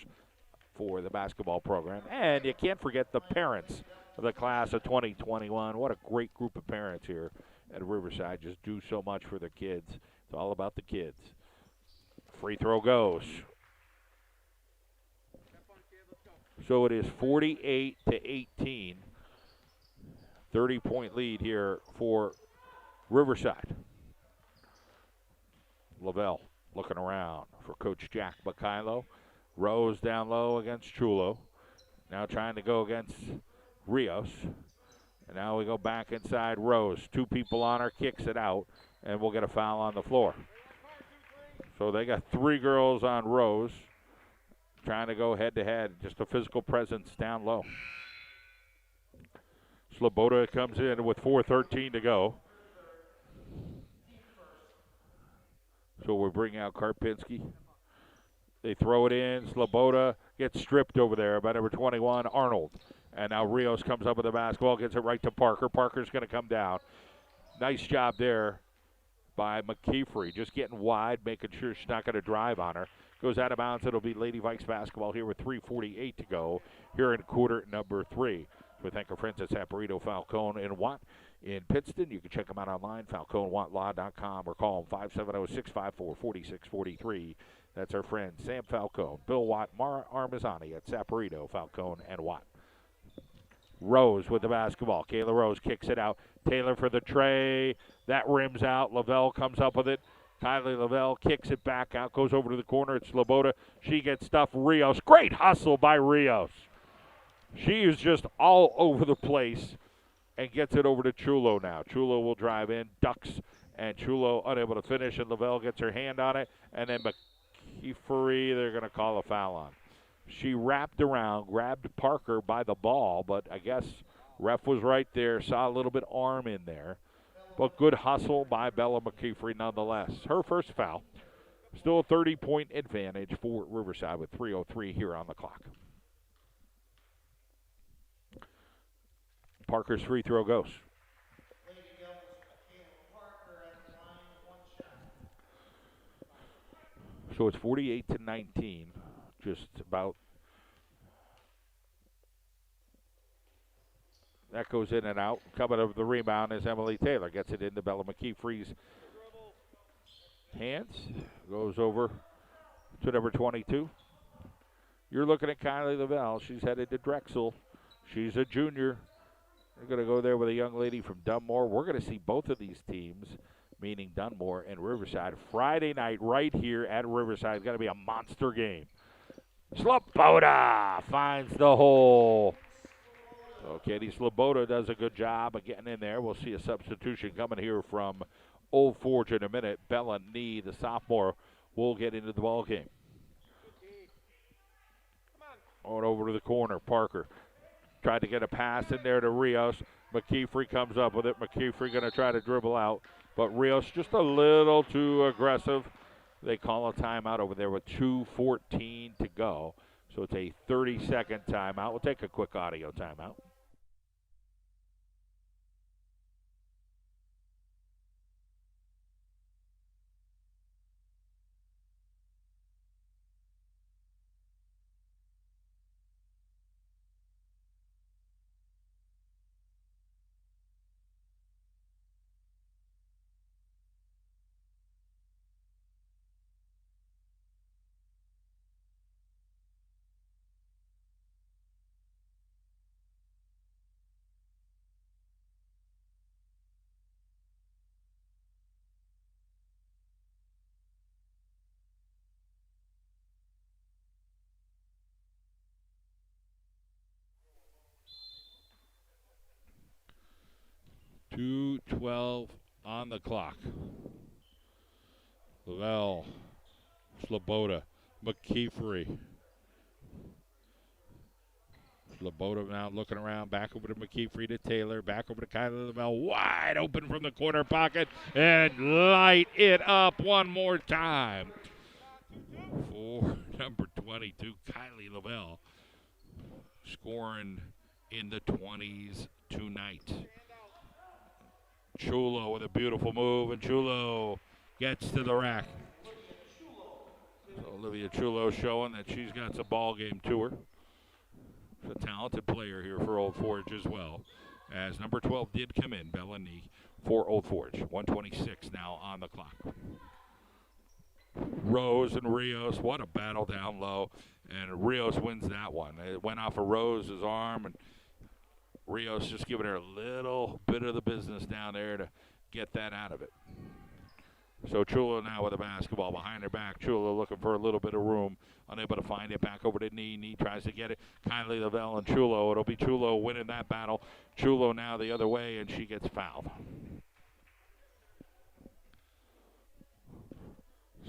for the basketball program. And you can't forget the parents of the class of 2021. What a great group of parents here at Riverside. Just do so much for their kids. It's all about the kids. Free throw goes. So it is 48-18. 30-point lead here for Riverside. Lavelle looking around for Coach Jack Bakilo. Rose down low against Chulo. Now trying to go against Rios. And now we go back inside Rose. 2 people on her, kicks it out, and we'll get a foul on the floor. So they got 3 girls on Rose trying to go head-to-head. Just a physical presence down low. Sloboda comes in with 4:13 to go. So we bring out Karpinski. They throw it in. Sloboda gets stripped over there by number 21, Arnold. And now Rios comes up with the basketball, gets it right to Parker. Parker's going to come down. Nice job there by McKeefrey. Just getting wide, making sure she's not going to drive on her. Goes out of bounds. It'll be Lady Vikes basketball here with 3:48 to go here in quarter number 3. So we thank our friends at Saporito, Falcone, and Watt in Pittston. You can check them out online, falconewattlaw.com, or call them 570-654-4643. That's our friend Sam Falcone, Bill Watt, Mara Armazzani at Saporito, Falcone, and Watt. Rose with the basketball. Kayla Rose kicks it out. Taylor for the tray. That rims out. Lavelle comes up with it. Kylie Lavelle kicks it back out, goes over to the corner. It's Sloboda. She gets stuffed. Rios. Great hustle by Rios. She is just all over the place and gets it over to Chulo now. Chulo will drive in, ducks, and Chulo unable to finish, and Lavelle gets her hand on it, and then McKeefery, they're going to call a foul on. She wrapped around, grabbed Parker by the ball, but I guess ref was right there, saw a little bit arm in there. But good hustle by Bella McKeefery nonetheless. Her first foul. Still a 30-point advantage for Riverside with 3:03 here on the clock. Parker's free throw goes. So it's 48-19, just about. That goes in and out. Coming over the rebound is Emily Taylor. Gets it into Bella McKeefrey's hands. Goes over to number 22. You're looking at Kylie Lavelle. She's headed to Drexel. She's a junior. They're going to go there with a young lady from Dunmore. We're going to see both of these teams, meaning Dunmore and Riverside, Friday night right here at Riverside. It's going to be a monster game. Sloboda finds the hole. So Katie Sloboda does a good job of getting in there. We'll see a substitution coming here from Old Forge in a minute. Bella Nee, the sophomore, will get into the ball game. On over to the corner, Parker. Tried to get a pass in there to Rios. McKeefrey comes up with it. McKeefrey going to try to dribble out, but Rios just a little too aggressive. They call a timeout over there with 2:14 to go. So it's a 30-second timeout. We'll take a quick audio timeout. .2:12 on the clock. Lavelle, Sloboda, McKeefrey. Sloboda now looking around, back over to McKeefrey to Taylor, back over to Kylie Lavelle, wide open from the corner pocket, and light it up one more time for number 22, Kylie Lavelle, scoring in the 20s tonight. Chulo with a beautiful move, and Chulo gets to the rack. So Olivia Chulo showing that she's got some ball game to her. She's a talented player here for Old Forge as well. As number 12 did come in, Bella Nee for Old Forge. 1:26 now on the clock. Rose and Rios, what a battle down low. And Rios wins that one. It went off of Rose's arm, and Rios just giving her a little bit of the business down there to get that out of it. So Chulo now with the basketball behind her back. Chulo looking for a little bit of room. Unable to find it. Back over to Nee. Nee tries to get it. Kylie Lavelle and Chulo. It'll be Chulo winning that battle. Chulo now the other way, and she gets fouled.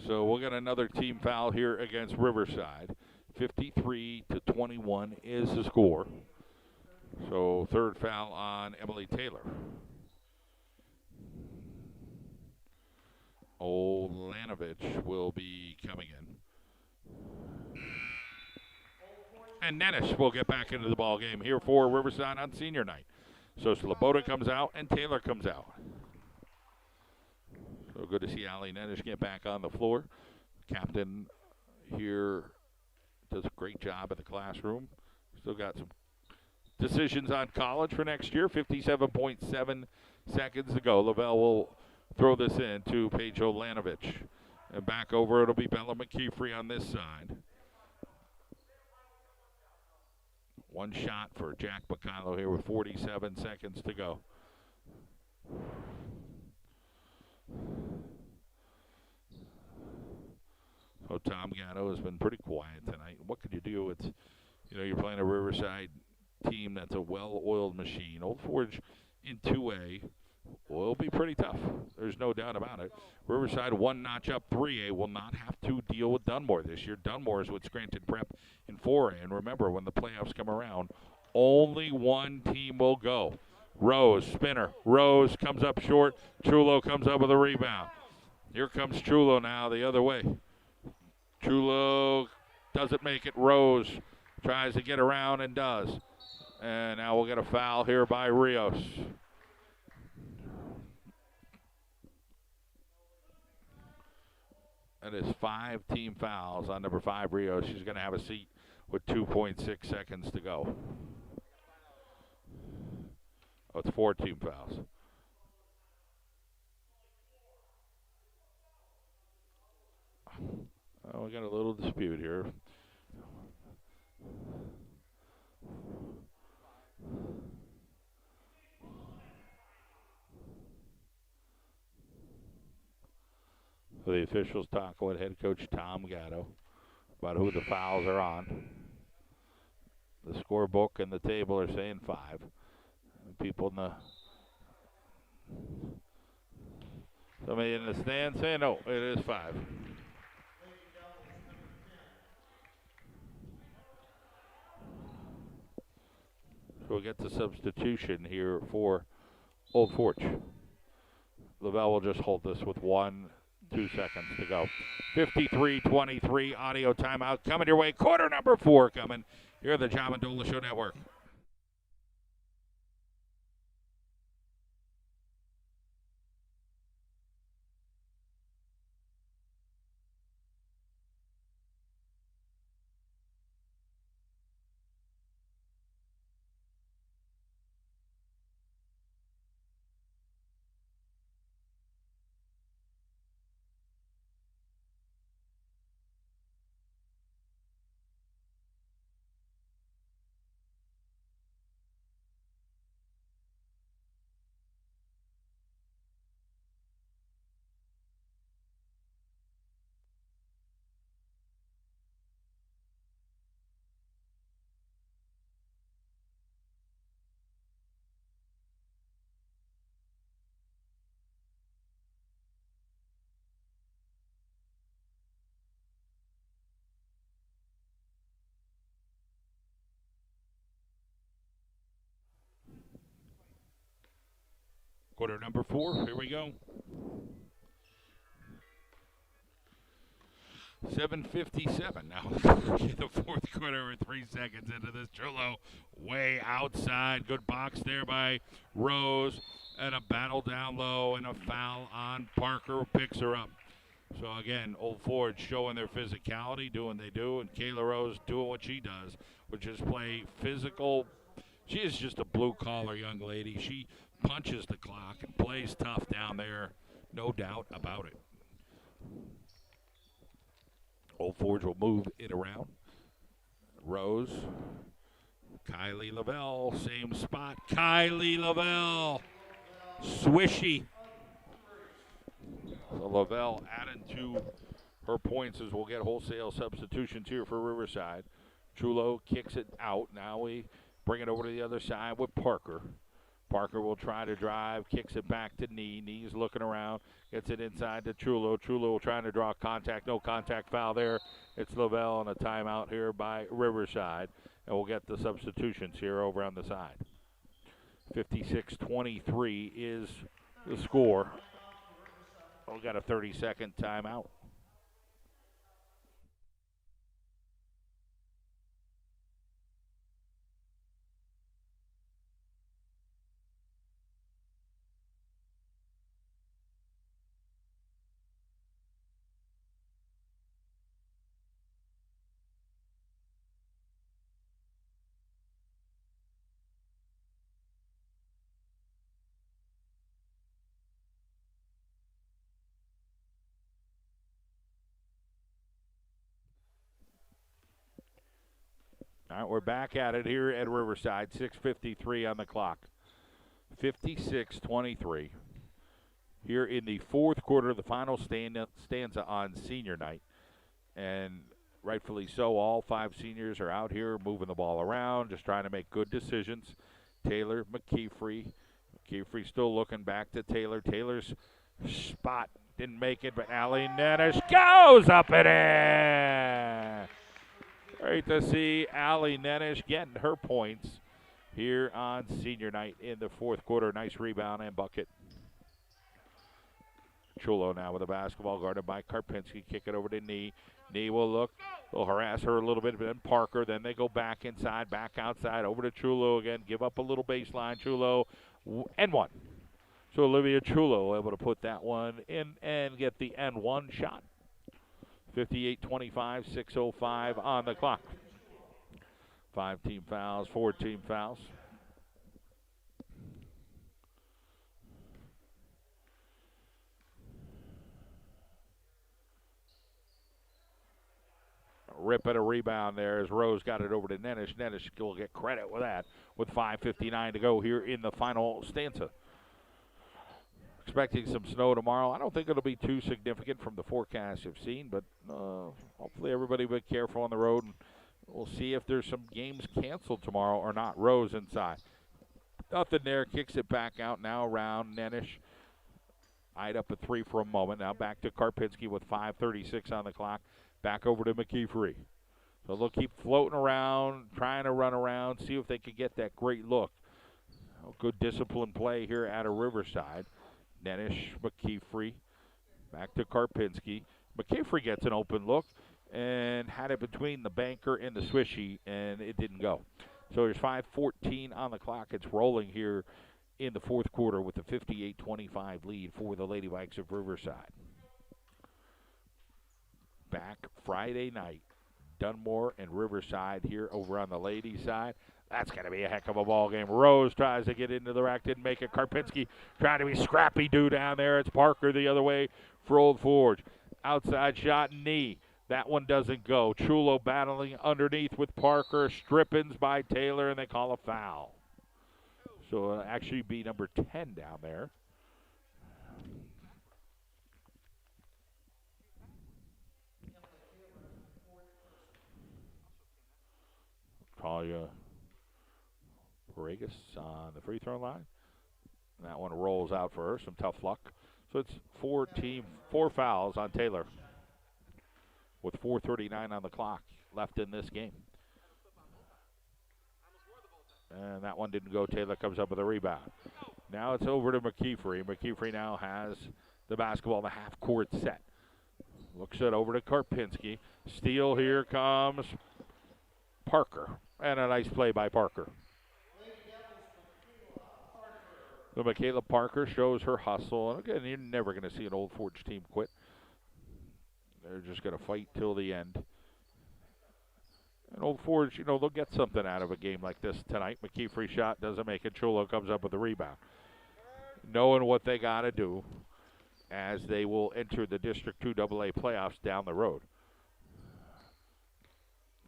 So we'll get another team foul here against Riverside. 53-21 is the score. So third foul on Emily Taylor. Olanovich will be coming in. And Nennish will get back into the ball game here for Riverside on senior night. So Sloboda comes out and Taylor comes out. So good to see Allie Nennish get back on the floor. Captain here does a great job in the classroom. Still got some decisions on college for next year. 57.7 seconds to go. Lavelle will throw this in to Paige Olanovich. And back over, it'll be Bella McKeefrey on this side. One shot for Jack Bacallo here with 47 seconds to go. So Tom Gatto has been pretty quiet tonight. What could you do? It's, you're playing a Riverside team that's a well-oiled machine. Old Forge in 2A will be pretty tough. There's no doubt about it. Riverside one notch up 3A will not have to deal with Dunmore this year. Dunmore is with Scranton Prep in 4A. And remember, when the playoffs come around, only one team will go. Rose, spinner. Rose comes up short. Chulo comes up with a rebound. Here comes Chulo now the other way. Chulo doesn't make it. Rose tries to get around and does. And now we'll get a foul here by Rios. That is 5 team fouls on number 5, Rios. She's going to have a seat with 2.6 seconds to go. Oh, it's 4 team fouls. Oh, we got a little dispute here. So the officials talk with head coach Tom Gatto about who the fouls are on. The scorebook and the table are saying 5. People in the somebody in the stand saying no, it is 5. So we'll get the substitution here for Old Forge. Lavelle will just hold this with 2 seconds to go. 53-23 audio timeout coming your way. Quarter number 4 coming here at the John Mendola Show Network. Quarter number 4, here we go. 7:57 now. The fourth quarter, we're 3 seconds into this. Chulo way outside. Good box there by Rose. And a battle down low and a foul on Parker, who picks her up. So again, Old Forge showing their physicality, doing what they do, and Kayla Rose doing what she does, which is play physical. She is just a blue-collar young lady. She punches the clock and plays tough down there, no doubt about it. Old Forge will move it around. Rose, Kylie Lavelle, same spot. Kylie Lavelle, swishy. So Lavelle adding to her points as we'll get wholesale substitutions here for Riverside. Chulo kicks it out. Now we bring it over to the other side with Parker. Parker will try to drive, kicks it back to Knee. Knee's looking around, gets it inside to Chulo. Chulo trying to draw contact. No contact foul there. It's Lavelle on a timeout here by Riverside. And we'll get the substitutions here over on the side. 56-23 is the score. We've got a 30-second timeout. All right, we're back at it here at Riverside. 6:53 on the clock. 56-23. Here in the fourth quarter, the final stanza on senior night. And rightfully so, all five seniors are out here moving the ball around, just trying to make good decisions. Taylor, McKeefrey. McKeefrey still looking back to Taylor. Taylor's spot didn't make it, but Allie Nettish goes up and in. Great to see Allie Nettish getting her points here on senior night in the fourth quarter. Nice rebound and bucket. Chulo now with the basketball, guarded by Karpinski. Kick it over to Knee. Knee will look. Will harass her a little bit, but then Parker. Then they go back inside, back outside, over to Chulo again. Give up a little baseline. Chulo, and one. So Olivia Chulo able to put that one in and get the N1 shot. 58-25, 6:05 on the clock. 5 team fouls, 4 team fouls. Rip at a rebound there as Rose got it over to Nettish. Nettish will get credit with that with 5:59 to go here in the final stanza. Expecting some snow tomorrow. I don't think it'll be too significant from the forecast you've seen, but hopefully everybody will be careful on the road, and we'll see if there's some games canceled tomorrow or not. Rose inside. Nothing there. Kicks it back out now around Nettish. Eyed up a three for a moment. Now back to Karpinski with 5:36 on the clock. Back over to McKeefrey. So they'll keep floating around, trying to run around, see if they could get that great look. Good disciplined play here at a Riverside. Nettish, McKeefrey, back to Karpinski. McKeefrey gets an open look and had it between the banker and the swishy, and it didn't go. So there's 5:14 on the clock. It's rolling here in the fourth quarter with a 58-25 lead for the Lady Vikes of Riverside. Back Friday night, Dunmore and Riverside here over on the ladies' side. That's going to be a heck of a ball game. Rose tries to get into the rack, didn't make it. Karpinski trying to be scrappy do down there. It's Parker the other way for Old Forge. Outside shot, Knee. That one doesn't go. Chulo battling underneath with Parker. Strippins by Taylor, and they call a foul. So it'll actually be number 10 down there. Talia Borregas on the free throw line. That one rolls out for her. Some tough luck. So it's four fouls on Taylor with 4:39 on the clock left in this game. And that one didn't go. Taylor comes up with a rebound. Now it's over to McKeefrey. McKeefrey now has the basketball in the half-court set. Looks it over to Karpinski. Steal, here comes Parker. And a nice play by Parker. So Michaela Parker shows her hustle. And again, you're never going to see an Old Forge team quit. They're just going to fight till the end. And Old Forge, they'll get something out of a game like this tonight. McKeefrey shot doesn't make it. Chulo comes up with a rebound. Knowing what they got to do as they will enter the District 2 AA playoffs down the road.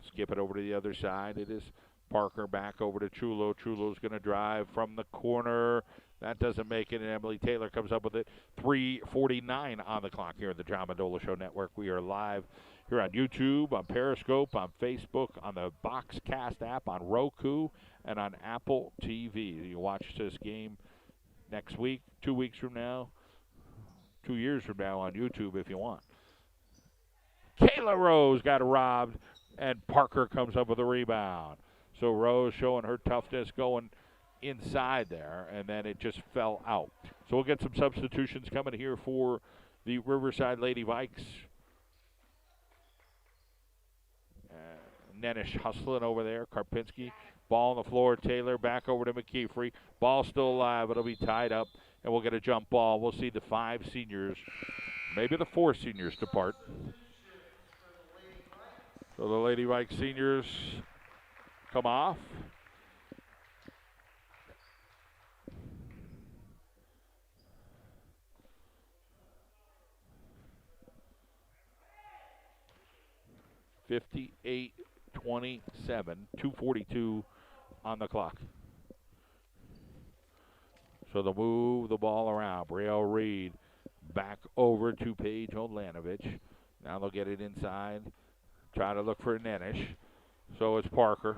Skip it over to the other side. It is Parker back over to Chulo. Chulo's going to drive from the corner. That doesn't make it, and Emily Taylor comes up with it. 3:49 on the clock here at the John Mendola Show Network. We are live here on YouTube, on Periscope, on Facebook, on the Boxcast app, on Roku, and on Apple TV. You watch this game next week, 2 weeks from now, 2 years from now on YouTube if you want. Kayla Rose got robbed, and Parker comes up with a rebound. So Rose showing her toughness going inside there, and then it just fell out. So we'll get some substitutions coming here for the Riverside Lady Vikes. Nenish hustling over there. Karpinski, ball on the floor. Taylor back over to McKeefrey. Ball still alive. It'll be tied up, and we'll get a jump ball. We'll see the 5 seniors, maybe the 4 seniors depart. So the Lady Vikes seniors come off. (58-27), 2:42 on the clock. So they'll move the ball around. Brielle Reed back over to Paige Olanovich. Now they'll get it inside. Try to look for Nenish. So it's Parker.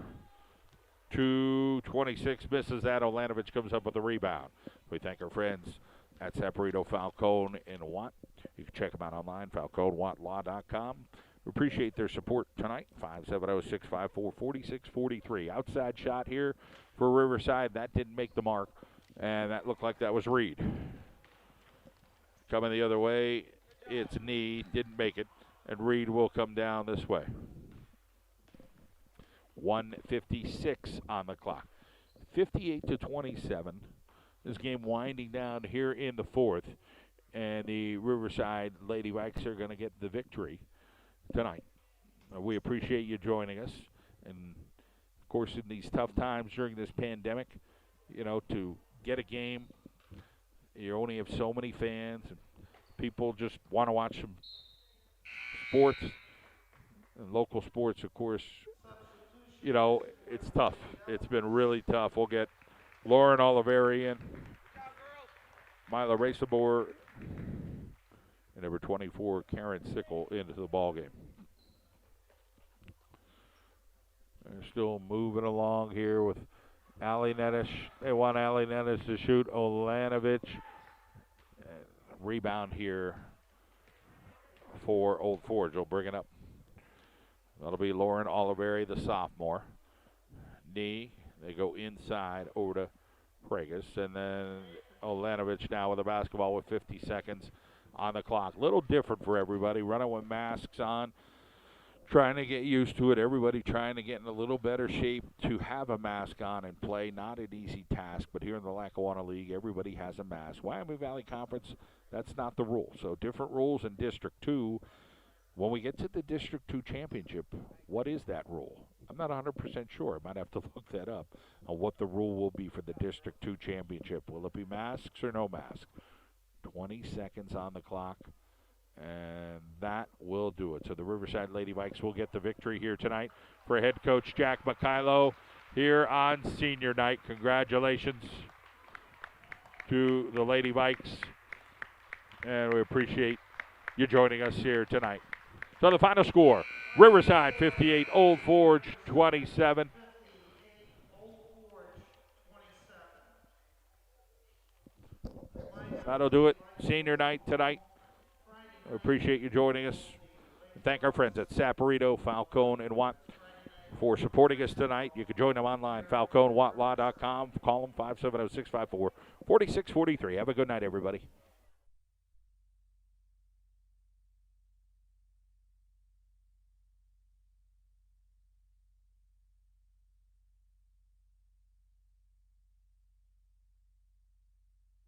2:26 misses that. Olanovich comes up with the rebound. We thank our friends at Saporito, Falcone, and Watt. You can check them out online, falconewattlaw.com. We appreciate their support tonight. 570-654-4643. Outside shot here for Riverside. That didn't make the mark, and that looked like that was Reed. Coming the other way, it's knee. Didn't make it, and Reed will come down this way. 1:56 on the clock. 58-27. This game winding down here in the 4th, and the Riverside Lady Vikes are going to get the victory tonight. We appreciate you joining us, and of course in these tough times during this pandemic, you know, to get a game, you only have so many fans, and people just want to watch some sports, and local sports, of course. You know, it's tough. It's been really tough. We'll get Lauren Oliveri in, Mila Racebor, and number 24, Karen Sickle, into the ball game. They're still moving along here with Allie Nenish. They want Allie Nenish to shoot. Olanovich. Rebound here for Old Forge. They'll bring it up. That'll be Lauren Oliveri, the sophomore. Knee. They go inside over to Pregas. And then Olanovich now with the basketball with 50 seconds on the clock. Little different for everybody. Running with masks on. Trying to get used to it. Everybody trying to get in a little better shape to have a mask on and play. Not an easy task, but here in the Lackawanna League, everybody has a mask. Wyoming Valley Conference, that's not the rule. So different rules in District 2. When we get to the District 2 championship, what is that rule? I'm not 100% sure. I might have to look that up on what the rule will be for the District 2 championship. Will it be masks or no masks? 20 seconds on the clock. And that will do it. So the Riverside Lady Vikes will get the victory here tonight for head coach Jack Mikhailo here on senior night. Congratulations to the Lady Vikes. And we appreciate you joining us here tonight. So the final score, Riverside 58, Old Forge 27. That'll do it. Senior night tonight. We appreciate you joining us. And thank our friends at Saporito, Falcone, and Watt for supporting us tonight. You can join them online, falconewattlaw.com. Call them 570-654-4643. Have a good night, everybody.